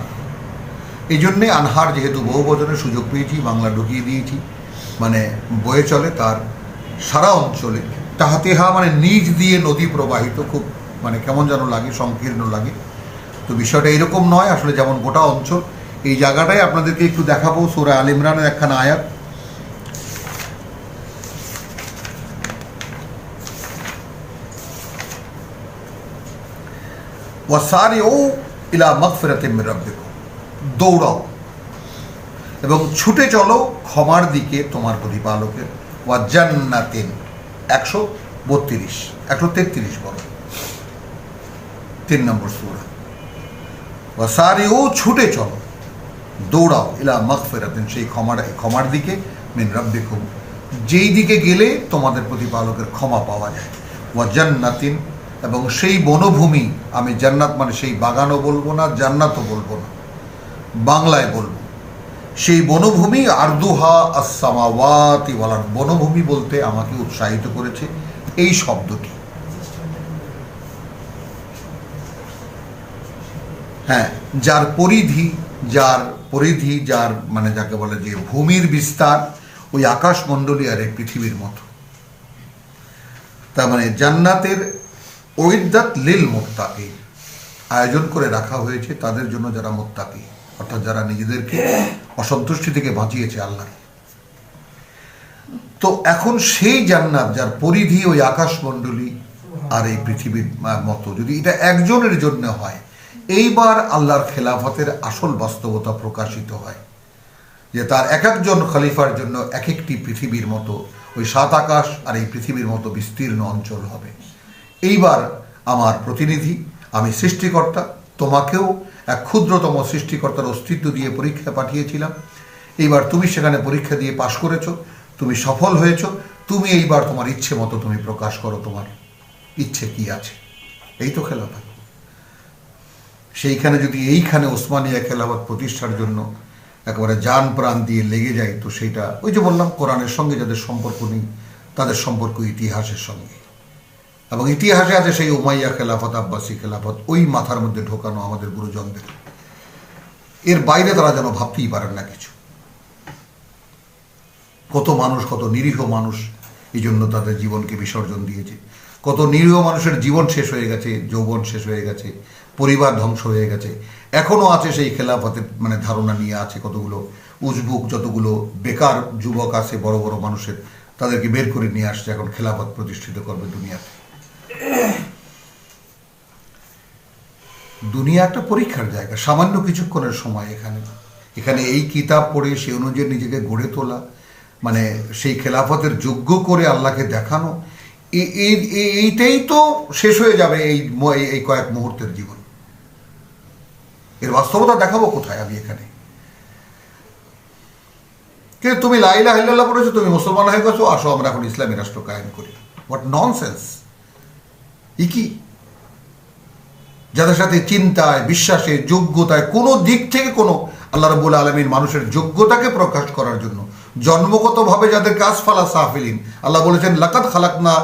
এই জন্যে আনহার যেহেতু বহু বচনের সুযোগ পেয়েছি, বাংলা ঢুকিয়ে দিয়েছি, মানে বয়ে চলে তার সারা অঞ্চলে। তাহাতেহা মানে নিজ দিয়ে নদী প্রবাহিত, খুব মানে কেমন যেন লাগে, সংকীর্ণ লাগে। তো বিষয়টা এরকম নয় আসলে, যেমন গোটা অঞ্চল। এই জায়গাটাই আপনাদেরকে একটু দেখাবো, সূরা আল ইমরানের একখানা আয়াত। ওয়াসারিউ ইলা মাগফিরাতিম মির রাব্বিকুম, দৌড়াও এবং ছুটে চলো ক্ষমার দিকে তোমার প্রতিপালকের। ওয়া জান্নাতিন 132 133 বড় 3 নম্বর সূরা। ওয়াসারিউ ছুটে চলো, দৌড়াও, ইলা মাগফিরাতিন সেই ক্ষমার দিকে, মিন রাব্বিকুম যেই দিকে গেলে তোমাদের প্রতিপালকের ক্ষমা পাওয়া যায়। ওয়া জান্নাতিন এবং সেই বনভূমি, আমি জান্নাত মানে সেই বাগানও বলবো না, জান্নাতও বলবো না, বাংলায় বলবো সেই বনভূমি, আরদুহা আস-সামাওয়াতি ওয়াল আরদ, বনভূমি বলতে আমাকে উৎসাহিত করেছে এই শব্দটি। হ্যাঁ, যার পরিধি যার মানে যাকে বলে যে ভূমির বিস্তার ওই আকাশমণ্ডলী আর এই পৃথিবীর মতো। তার মানে জান্নাতের উইদ্দাত লিল মুত্তাকিন, আয়োজন করে রাখা হয়েছে তাদের জন্য যারা মুত্তাকি, অর্থাৎ যারা নিজেদেরকে অসন্তুষ্টি থেকে বাঁচিয়েছে আল্লাহ। তো এখন সেই জান্নাত যার পরিধি ওই আকাশমণ্ডলী আর এই পৃথিবীর মতো, যদি এটা একজনের জন্য হয়, এইবার আল্লাহর খেলাফতের আসল বাস্তবতা প্রকাশিত হয় যে তার এক একজন খলিফার জন্য এক একটি পৃথিবীর মতো ওই 7 আকাশ আর এই পৃথিবীর মতো বিস্তীর্ণ অঞ্চল হবে। এইবার আমার প্রতিনিধি, আমি সৃষ্টিকর্তা, তোমাকেও এক ক্ষুদ্রতম সৃষ্টিকর্তার অস্তিত্ব দিয়ে পরীক্ষা পাঠিয়েছিলাম। এইবার তুমি সেখানে পরীক্ষা দিয়ে পাশ করেছ, তুমি সফল হয়েছ, তুমি এইবার তোমার ইচ্ছে মতো তুমি প্রকাশ করো তোমার ইচ্ছে কি আছে। এই তো খেলাফত। সেইখানে যদি এইখানে ওসমানিয়া খেলাফত প্রতিষ্ঠার জন্য একেবারে জান প্রাণ দিয়ে লেগে যায়, তো সেইটা ওই যে বললাম কোরআনের সঙ্গে যাদের সম্পর্ক নেই তাদের সম্পর্ক ইতিহাসের সঙ্গে, এবং ইতিহাসে আছে সেই উমাইয়া খেলাফত, আব্বাসী খেলাফত, ওই মাথার মধ্যে ঢোকানো আমাদের গুরুজনদের। এর বাইরে তারা যেন ভাবতেই পারেন না কিছু। কত মানুষ, কত নিরীহ মানুষ এই জন্য তাদের জীবনকে বিসর্জন দিয়েছে। কত নিরীহ মানুষের জীবন শেষ হয়ে গেছে, যৌবন শেষ হয়ে গেছে, পরিবার ধ্বংস হয়ে গেছে। এখনও আছে সেই খেলাফতের মানে ধারণা নিয়ে আছে কতগুলো উজবুক, যতগুলো বেকার যুবক আছে বড় বড় মানুষের, তাদেরকে বের করে নিয়ে আসছে এখন খেলাফত প্রতিষ্ঠিত করবে দুনিয়াতে। দুনিয়া একটা পরীক্ষার জায়গা, সামান্য কিছুক্ষণের সময়। এখানে এই কিতাব পড়ে সে অনুযায়ী নিজেকে গড়ে তোলা, মানে সেই খেলাফতের যোগ্য করে আল্লাহকে দেখানো, এইটাই তো শেষ হয়ে যাবে এই কয়েক মুহূর্তের জীবন। এর বাস্তবতা দেখাবো কোথায় আমি এখানে? কিন্তু তুমি লা ইলাহা ইল্লাল্লাহ পড়েছো, তুমি মুসলমান হয়ে গেছো, আসো আমরা এখন ইসলামী রাষ্ট্র কায়েম করি। What nonsense! কি যাদের সাথে চিন্তায়, বিশ্বাসে, যোগ্যতায় কোনো দিক থেকে কোনো আল্লাহ রাব্বুল আলামিন মানুষের যোগ্যতাকে প্রকাশ করার জন্য জন্মগতভাবে যাদেরকে আসফালা সাফিলিন, আল্লাহ বলেছেন লাকাদ খালাকনা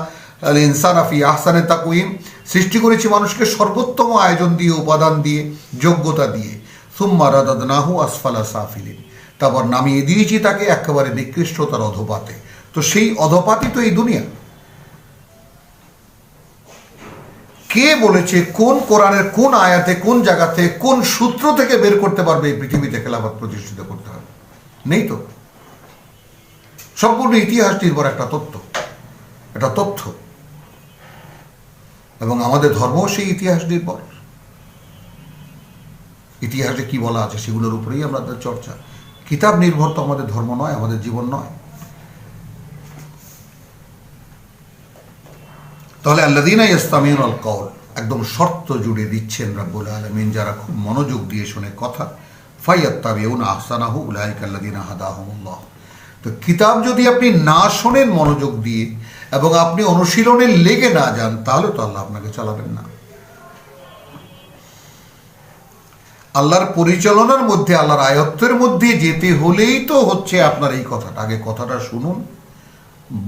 আল ইনসানা ফি আহসানি তাকওয়িম, সৃষ্টি করেছি মানুষকে সর্বোত্তম আয়োজন দিয়ে, উপাদান দিয়ে, যোগ্যতা দিয়ে। সুম্মা রাদাদনাহু আসফালা সাফিলিন, তারপর নামিয়ে দিয়েছি তাকে একেবারে নিকৃষ্টতার অধপাতে। তো সেই অধপাতই তো এই দুনিয়া। কে বলেছে, কোন কোরআনের কোন আয়াতে, কোন জায়গাতে, কোন সূত্র থেকে বের করতে পারবে এই পৃথিবীতে খেলাফত প্রতিষ্ঠিত করতে হবে? নেই তো। সম্পূর্ণ ইতিহাস নির্ভর একটা তথ্য, এবং আমাদের ধর্ম সেই ইতিহাস নির্ভর। ইতিহাসে কি বলা আছে সেগুলোর উপরেই আমাদের চর্চা। কিতাব নির্ভর তো আমাদের ধর্ম নয়, আমাদের জীবন নয়। তাহলে আল্লাযীনা ইসতামিউনাল কওল, একদম শর্ত জুড়ে দিচ্ছেন রাব্বুল আলামিন, যারা খুব মনোযোগ দিয়ে শোনে কথা, ফায়াত্তাবিউনা আহসানাহু উলাইকা আল্লাযীনা হাদাহুমুল্লাহ। তো কিতাব যদি আপনি না শোনেন মনোযোগ দিয়ে, এবং আপনি অনুশীলনে লেগে না যান, তাহলে তো আল্লাহ আপনাকে চালাবেন না। আল্লাহর পরিচালনার মধ্যে, আল্লাহর আয়ত্তের মধ্যে যেতে হলেই তো হচ্ছে আপনার এই কথাটা। আগে কথাটা শুনুন,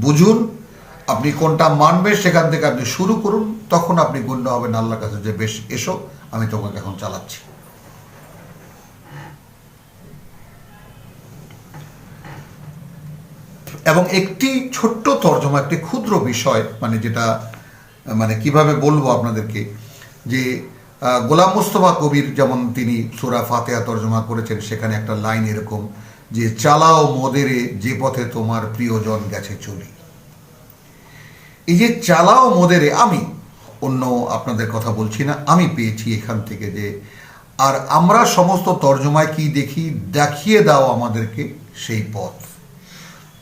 বুঝুন, আপনি কোনটা মানবেন সেখান থেকে আপনি শুরু করুন, তখন আপনি গণ্য হবেন আল্লাহর কাছে যে বেশ, এসো আমি তোমাকে এখন চালাচ্ছি। এবং একটি ছোট্ট তর্জমা, একটি ক্ষুদ্র বিষয়, মানে যেটা মানে কিভাবে বলবো আপনাদেরকে, যে গোলাম মুস্তফা কবির যেমন তিনি সূরা ফাতিহা তর্জমা করেছেন, সেখানে একটা লাইন এরকম যে চালাও মোদেরে যে পথে তোমার প্রিয়জন গেছে চলি। এই যে চালাও মোদেরে, আমি অন্য আপনাদের কথা বলছি না, আমি পেয়েছি এখান থেকে যে, আর আমরা সমস্ত তর্জমায় কি দেখি, দেখিয়ে দাও আমাদেরকে সেই পথ।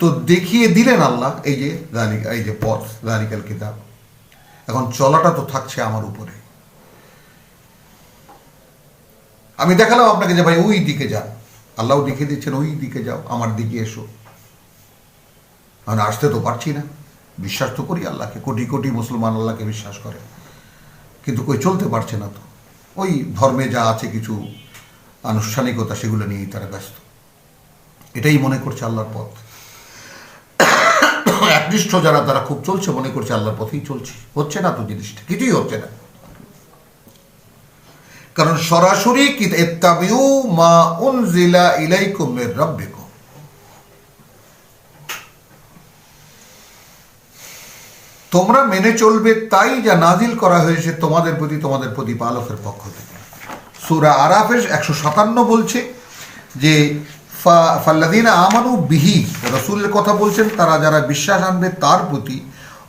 তো দেখিয়ে দিলেন আল্লাহ, এই যে পথ, যালিকাল কিতাব। এখন চলাটা তো থাকছে আমার উপরে। আমি দেখালাম আপনাকে যে ভাই ওই দিকে যান, আল্লাহ দেখিয়ে দিচ্ছেন ওই দিকে যাও, আমার দিকে এসো। আমি আসতে তো পারছি না, বিশ্বাস তো করি আল্লাহকে, কোটি কোটি মুসলমান আল্লাহকে বিশ্বাস করে, কিন্তু কই চলতে পারছে না। তো ওই ধর্মে যা আছে কিছু আনুষ্ঠানিকতা, সেগুলো নিয়েই তারা ব্যস্ত। এটাই মনে করছে আল্লাহর পথ। একনিষ্ঠ যারা, তারা খুব চলছে, মনে করছে আল্লাহর পথেই চলছে। হচ্ছে না তো জিনিসটা, কিছুই হচ্ছে না। কারণ সরাসরি ইত্তাবিউ মা উনজিলা ইলাইকুম মির রাব্বিকুম, তোমরা মেনে চলবে তাই যা নাজিল করা হয়েছে তোমাদের প্রতি, তোমাদের প্রতিপালকের পক্ষ থেকে। সূরা আরাফের 157 বলছে যে ফাল্লাযীনা আমানু বিহি, রাসূলের কথা বলছেন, তারা যারা বিশ্বাস আনবে তার প্রতি,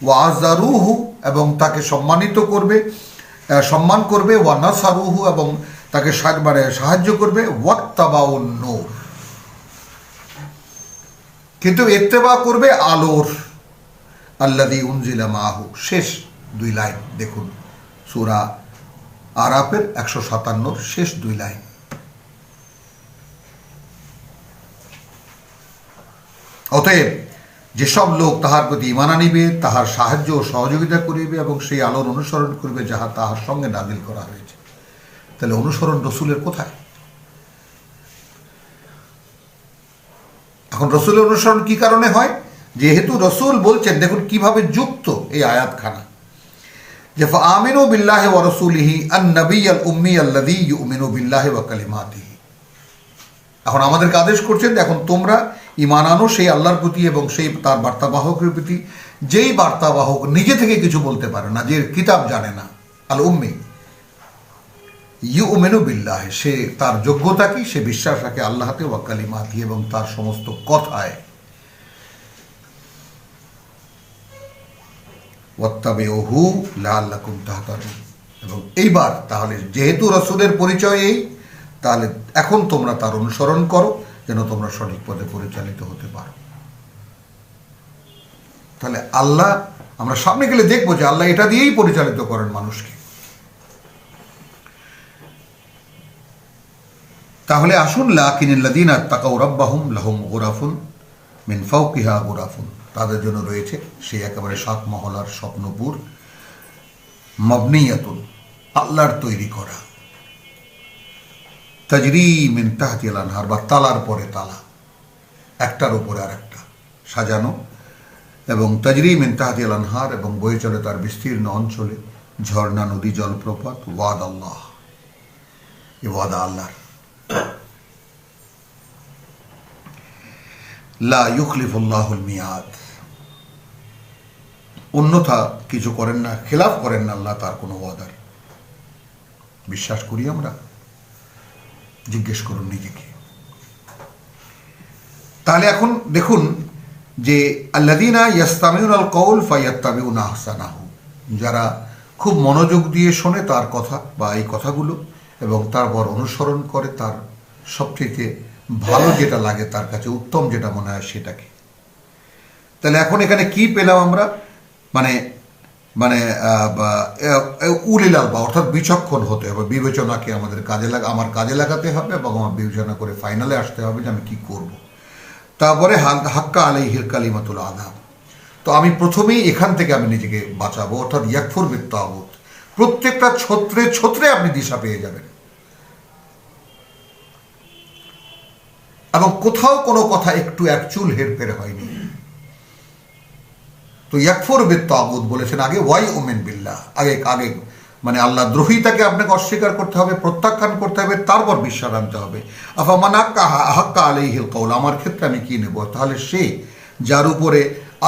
ওয়াজারুহু, এবং তাকে সম্মান করবে, ওয়া নাসারুহু, এবং তাকে সাহায্য করবে, ওয়াত্তাবাউন নূর, কিন্তু ইত্তেবা করবে আলোর, আল্লাযী উনজিলা মাহু। শেষ 2 লাইন দেখুন, সূরা আরাফের 157 শেষ 2 লাইন। অতএব যেসব লোক তাহার প্রতি ঈমান আনিবে, তাহার সাহায্য ও সহযোগিতা করিবে এবং সেই আলোর অনুসরণ করবে যাহা তাহার সঙ্গে নাজিল করা হয়েছে। তাহলে অনুসরণ রসুলের কোথায়? এখন রসুলের অনুসরণ কি কারণে হয়? যেহেতু রসুল বলছেন, দেখুন কিভাবে যুক্ত এই আয়াতখানা, যে ফাআমিনু বিল্লাহি ওয়া রাসূলিহি আন-নাবিয়্যাল উম্মি আল্লাযী ইউমিনু বিল্লাহি ওয়া কালিমাতিহি। এখন আমাদেরকে আদেশ করছেন, এখন তোমরা ঈমান আনো সেই আল্লাহর প্রতি এবং সেই তার বার্তাবাহকের প্রতি, যেই বার্তাবাহক নিজে থেকে কিছু বলতে পারে না, যে কিতাব জানে না, আল উম্মি ইউমিনু বিল্লাহি, সে তার যোগ্যতা কি, সে বিশ্বাস রাখে আল্লাহতে, ওয়া কালিমাতিহি, এবং তার সমস্ত কথায়, ওয়াত্তাবিউহু লাআল্লাকুম তাহতাদুন। এবং এইবার তাহলে যেহেতু রাসূলের পরিচয় এই, তাহলে এখন তোমরা তার অনুসরণ করো যেন তোমরা সঠিক পথে পরিচালিত হতে পারো। তাহলে আল্লাহ, আমরা সামনে গেলে দেখবো যে আল্লাহ এটা দিয়েই পরিচালিত করেন মানুষকে। তাহলে আসুন, লাকিনাল্লাযীনা তাকাউ রাব্বাহুম লাহুম গুরাফুন মিন ফাওকিহা গুরাফুন, তাদের জন্য রয়েছে সেই একেবারে 7 মহলার স্বপ্নপুর, মাবনিয়াতুন, আল্লাহর তৈরি করা, তাজরি মিন তাহতিল আনহার, বা তালার পরে তালা, একটার উপরে আর একটা সাজানো, এবং তাজরি মিন তাহতিল আনহার, এবং বয়ে চলে তার বিস্তীর্ণ অঞ্চলে ঝর্ণা, নদী, জলপ্রপাত। ওয়াদ আল্লাহ, এ ওয়াদা আল্লাহর, লা ইউখলিফুল্লাহুল মিয়াদ, অন্যথা কিছু করেন না, খেলাফ করেন না আল্লাহ তার কোনো ওয়াদার। বিশ্বাস করি আমরা? জিজ্ঞেস করুন নিজেকে। তাহলে এখন দেখুন যে আল্লাযীনা ইয়াসতামিউনাল কওল ফায়াত্তাবিউনা আহসানাহু, যারা খুব মনোযোগ দিয়ে শোনে তার কথা বা এই কথাগুলো, এবং তারপর অনুসরণ করে তার সবচেয়ে ভালো যেটা লাগে তার কাছে, উত্তম যেটা মনে হয় সেটাকে। তাহলে এখন এখানে কি পেলাম আমরা? মানে মানে উলিল আলবাব, অর্থাৎ বিচক্ষণ হতে হবে, বিবেচনাকে আমাদের আমার কাজে লাগাতে হবে, এবং আমার বিবেচনা করে ফাইনালে আসতে হবে যে আমি কি করব। তারপরে হাক্কা আলাইহিল কালিমাতুল আযাব, তো আমি প্রথমেই এখান থেকে আমি নিজেকে বাঁচাবো, অর্থাৎ ইয়াকফুর বিত তাগুত। প্রত্যেকটা ছত্রে ছত্রে আপনি দিশা পেয়ে যাবেন, এবং কোথাও কোনো কথা একটু একচুল হেরফের হয়নি। তো ইয়াকফুর বিত তাগুত বলেছেন আগে, ওয়াই উমিন বিল্লাহ, আগে মানে আল্লাহ দ্রোহিতাকে আপনাকে অস্বীকার করতে হবে, প্রত্যাখ্যান করতে হবে, তারপর বিশ্বাস আনতে হবে। আফামান হাক্কা আলাইহিল কওল, আমার ক্ষেত্রে আমি কি নেব? তাহলে সে যার উপরে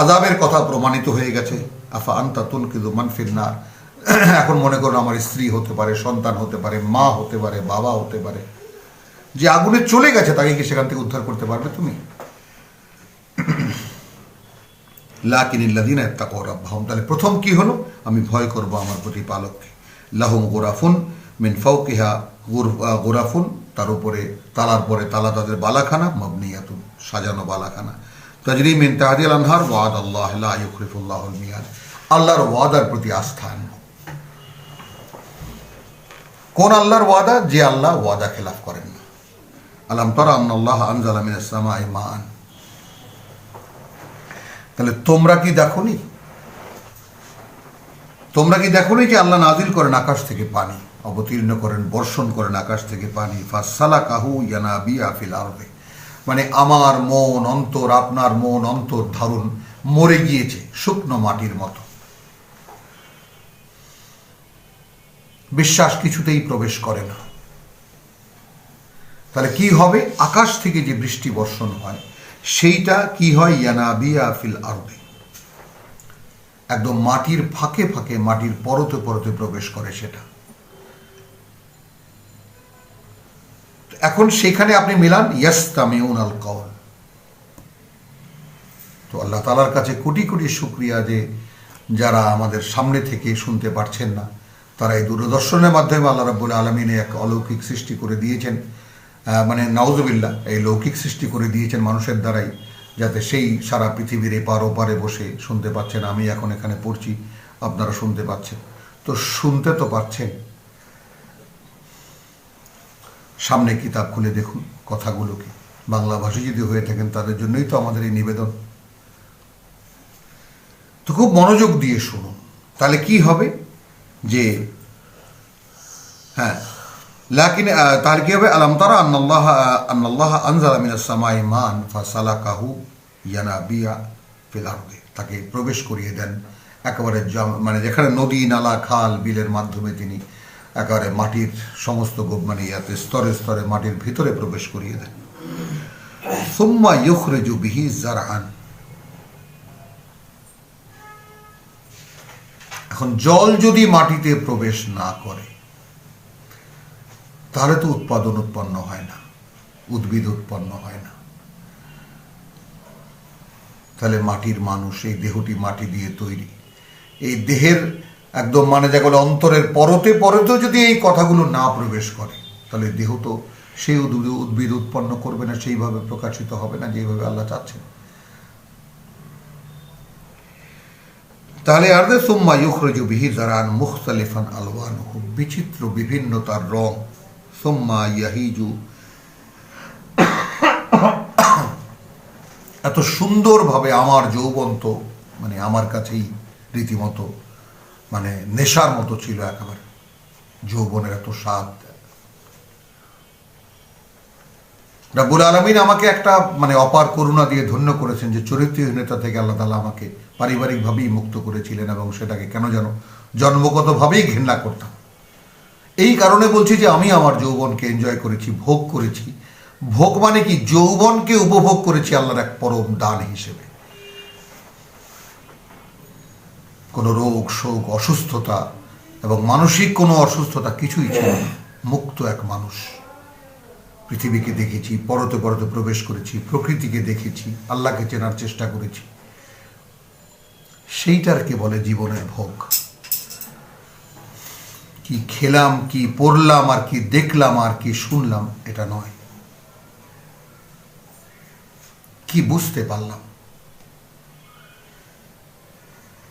আযাবের কথা প্রমাণিত হয়ে গেছে, আফা আনতা তুনকিযু মান ফিন নার, এখন মনে করুন আমার স্ত্রী হতে পারে, সন্তান হতে পারে, মা হতে পারে, বাবা হতে পারে, যে আগুনে চলে গেছে, তাকে কি সেখান থেকে উদ্ধার করতে পারবে তুমি? লাকিনিল্লাযিনা ইত্তাকাউ রাব্বাহুম, তাহলে প্রথম কি হলো, আমি ভয় করব আমার প্রতিপালককে। লাহুম গুরাফুন মিন ফাওকিহা, গুরাফুন তার উপরে, তালার পরে তালা, তাদের বালাখানা, মাবনিয়াতুন সাজানো বালাখানা, তাজরি মিন তাহতিহাল আনহার, ওয়াদাল্লাহি লা ইউখলিফুল্লাহুল মিয়াদ, আল্লাহর ওয়াদার প্রতি আস্থা আনবো। কোন আল্লাহর ওয়াদা? যে আল্লাহ ওয়াদা খেলাফ করেন না। আলাম তারা আন্নাল্লাহা আনজালা মিনাস সামাই মাআন, তাহলে তোমরা কি দেখোনি, তোমরা কি দেখোনি যে আল্লাহ নাজিল করেন আকাশ থেকে পানি, অবতীর্ণ করেন, বর্ষণ করেন আকাশ থেকে পানি, ফাসালাকাহু ইয়ানাবিয়া ফিল আরদি, মানে আমার মন অন্তর, আপনার মন অন্তর ধারণ মরে গিয়েছে শুকনো মাটির মতো, বিশ্বাস কিছুতেই প্রবেশ করে না। তাহলে কি হবে? আকাশ থেকে যে বৃষ্টি বর্ষণ হয় সেইটা কি হয়? ইয়ানাবিয়া ফিল আরদি, একদম মাটির ফাঁকে ফাঁকে, মাটির পরতে পরতে প্রবেশ করে সেটা। এখন সেখানে আপনি মিলান ইয়াস্তামিউন আল কাওল। তো আল্লাহ তাআলার কাছে কোটি কোটি শুকরিয়া যে যারা আমাদের সামনে থেকে শুনতে পারছেন না, তারা এই দূরদর্শনের মাধ্যমে আল্লাহ রাব্বুল আলামিন এক অলৌকিক সৃষ্টি করে দিয়েছেন, মানে নাউজুবিল্লাহ, এই লৌকিক সৃষ্টি করে দিয়েছেন মানুষের দ্বারাই, যাতে সেই সারা পৃথিবীর এপার ওপারে বসে শুনতে পাচ্ছেন। আমি এখন এখানে পড়ছি, আপনারা শুনতে পাচ্ছেন। তো শুনতে তো পাচ্ছেন, সামনে কিতাব খুলে দেখুন কথাগুলোকে, বাংলাভাষী যদি হয়ে থাকেন তাদের জন্যই তো আমাদের এই নিবেদন। তো খুব মনোযোগ দিয়ে শুনুন, তাহলে কি হবে যে, হ্যাঁ, লাকিন তাহলে কি হবে? আলাম তারা আন্নাল্লাহা আনজালা মিনাস সামাই মান ফাসালাকাহু ইয়ানাবিয়া ফিল আরদি, তাকে প্রবেশ করিয়ে দেন একেবারে, মানে যেখানে নদী নালা খাল বিলের মাধ্যমে তিনি একেবারে মাটির সমস্ত মানে ইয়াতে স্তরে স্তরে মাটির ভিতরে প্রবেশ করিয়ে দেন। সুম্মা ইউখরিজু বিহি যারআন, এখন জল যদি মাটিতে প্রবেশ না করে তাহলে তো উৎপাদন উৎপন্ন হয় না, উদ্ভিদ উৎপন্ন হয় না। তাহলে মাটির মানুষ, এই দেহটি মাটি দিয়ে তৈরি, এই দেহের একদম মানে যেগুলো অন্তরের পরতে পরতেও যদি এই কথাগুলো না প্রবেশ করে, তাহলে দেহ তো সেই উদ্ভিদ উৎপন্ন করবে না, সেইভাবে প্রকাশিত হবে না যেভাবে আল্লাহ চাচ্ছেন। তাহলে আরদে সুম্মা ইউখরিজু বিহি যারআন মুখতালিফান আলওয়ানুহু, বিচিত্র বিভিন্ন তার রং, সুম্মা ইয়াহিজু, এত সুন্দরভাবে আমার যৌবন তো মানে আমার কাছেই রীতিমতো মানে নেশার মতো ছিল একেবারে, যৌবনের এত স্বাদ। রাব্বুল আলামিন আমাকে একটা মানে অপার করুণা দিয়ে ধন্য করেছেন যে চরিত্রহীনতা থেকে আল্লাহ তাআলা আমাকে পারিবারিকভাবেই মুক্ত করেছিলেন, এবং সেটাকে কেন যেন জন্মগতভাবেই ঘৃণা করতাম। এই কারণে বলছি যে আমি আমার যৌবনকে এনজয় করেছি, ভোগ করেছি। ভোগ মানে কি? যৌবনকে উপভোগ করেছি আল্লাহর এক পরম দান হিসেবে। কোনো রোগ শোক অসুস্থতা এবং মানসিক কোনো অসুস্থতা কিছুই ছিল না, মুক্ত এক মানুষ। পৃথিবীকে দেখেছি, পরতে পরতে প্রবেশ করেছি, প্রকৃতিকে দেখেছি, আল্লাহকে চেনার চেষ্টা করেছি। সেইটারকে বলে জীবনের ভোগ। কি খেলাম, কি পড়লাম, আর কি দেখলাম, আর কি শুনলাম, এটা নয়। কি বুঝতে পারলাম?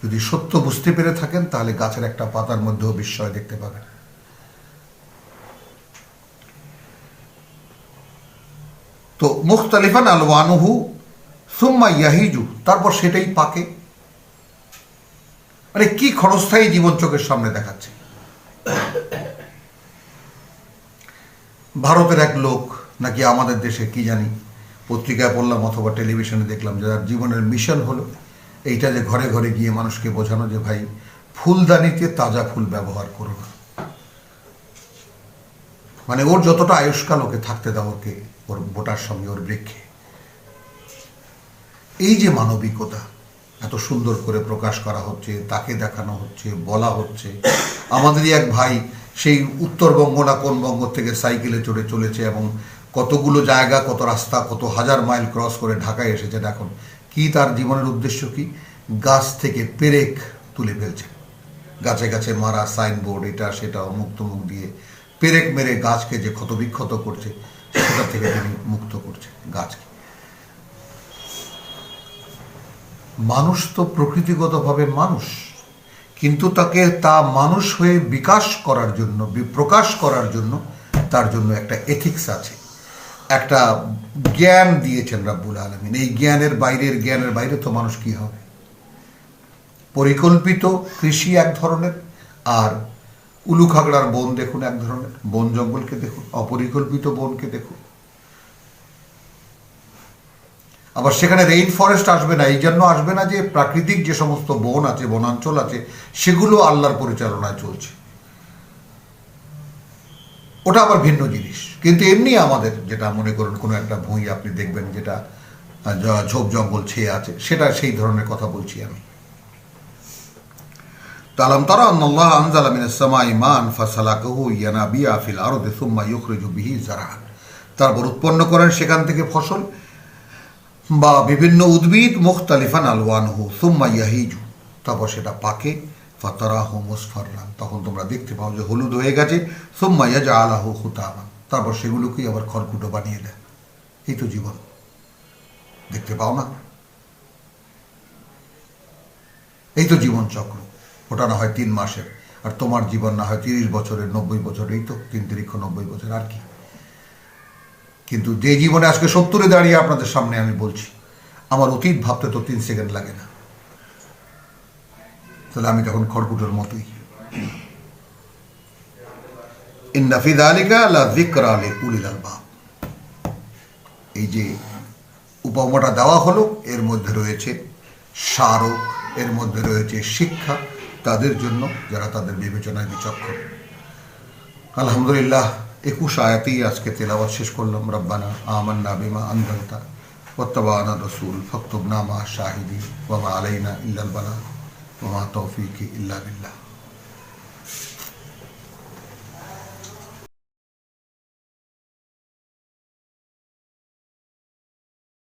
যদি সত্য বুঝতে পেরে থাকেন তাহলে গাছের একটা পাতার মধ্যেও বিস্ময় দেখতে পাবেন। তো মুখতালিফান আলওয়ানুহু সুম্মা ইয়াহিজু, তারপর সেটাই পাকে। মানে কি ক্ষণস্থায়ী জীবন চোখের সামনে দেখাচ্ছে। ভারতের এক লোক নাকি আমাদের দেশে কি জানি পত্রিকায় পড়লাম অথবা টেলিভিশনে দেখলাম, যার জীবনের মিশন হলো এইটা যে ঘরে ঘরে গিয়ে মানুষকে বোঝানো যে ভাই ফুলদানিতে তাজা ফুল ব্যবহার করো না। মানে ওর যতটা আয়ুষ্কাল ওকে থাকতে দাও, ওকে ওর বোটার সঙ্গে, ওর বৃক্ষে। এই যে মানবিকতা এত সুন্দর করে প্রকাশ করা হচ্ছে, তাকে দেখানো হচ্ছে, বলা হচ্ছে। আমাদেরই এক ভাই সেই উত্তরবঙ্গ না কোন বঙ্গ থেকে সাইকেলে চড়ে চলেছে এবং কতগুলো জায়গা, কত রাস্তা, কত হাজার মাইল ক্রস করে ঢাকায় এসেছে। দেখুন কি তার জীবনের উদ্দেশ্য কি, গাছ থেকে পেরেক তুলে ফেলছেন, গাছে গাছে মারা সাইনবোর্ড এটা সেটা অমুক তমুক দিয়ে পেরেক মেরে গাছকে যে ক্ষতবিক্ষত করছে সেটা থেকে তিনি মুক্ত করছেন গাছকে। মানুষ তো প্রকৃতিগতভাবে মানুষ, কিন্তু তাকে তা মানুষ হয়ে বিকাশ করার জন্য, প্রকাশ করার জন্য তার জন্য একটা এথিক্স আছে, একটা জ্ঞান দিয়েছেন রাব্বুল আলামিন। এই জ্ঞানের বাইরে তো মানুষ কি হবে? পরিকল্পিত কৃষি এক ধরনের, আর উলুখাগড়ার বন দেখুন এক ধরনের, বন জঙ্গলকে দেখুন, অপরিকল্পিত বনকে দেখুন। আবার সেখানে রেইন ফরেস্ট আসবে না, এই জন্য আসবে না যে প্রাকৃতিক যে সমস্ত বন আছে, বনাঞ্চল আছে, সেগুলো আল্লাহর পরিচালনায় চলছে, ওটা আবার ভিন্ন জিনিস। কিন্তু এমনি আমাদের যেটা মনে করুন কোনো একটা ভূমি আপনি দেখবেন যেটা ঝোপ জঙ্গল ছেয়ে আছে, সেটা সেই ধরনের কথা বলছি আমি। আলম তারা আন্নাল্লাহ আনজালা মিনাস সামাই মান ফাসালাকাহু ইয়ানাবিয়া ফিল আরদি সুম্মা ইউখরিজু বিহি যারআন, তারপর উৎপন্ন করেন সেখান থেকে ফসল বা বিভিন্ন উদ্ভিদ, মুখতালিফান আলওয়ানহু সুম্মা ইয়াহিজু, তারপর সেটা পাকে, ফাতারাহু মুসফাররান, তখন তোমরা দেখতে পাও যে হলুদ হয়ে গেছে, সুম্মা ইয়াজআলহু খুতামান, তারপর সেগুলোকেই আবার খড়কুটো বানিয়ে দেয়। এই তো জীবন, দেখতে পাও না? এই তো জীবন চক্র। ওটা না হয় 3 মাসের, আর তোমার জীবন না হয় 30 বছরের, 90 বছরের, এই তো 3 তিরিক্ষ 90 বছর, আর কি। কিন্তু যে জীবনে আজকে 70-এ দাঁড়িয়ে আপনাদের সামনে আমি বলছি, আমার অতীত ভাবতে তো 3 সেকেন্ড লাগে না, তাহলে আমি তখন খড়কুটোর মতোই। ইন্না ফি যালিকা লাযিকরা লিউলিল আলবাব, এই যে উপমাটা দেওয়া হলো, এর মধ্যে রয়েছে স্মারক, এর মধ্যে রয়েছে শিক্ষা তাদের জন্য যারা তাদের বিবেচনায় বিচক্ষণ। আলহামদুলিল্লাহ 21 আয়াতেই আজকে তেলাওয়াত শেষ করলাম। রব্বানা আমান্না বিমা আনজালতা ওয়াত্তাবা'না রাসূল ফাকতুবনা মা শাহিদিন ওয়া মা আলাইনা ইল্লাল বালাগ ওয়া মা তাওফীকি ইল্লা বিল্লাহ।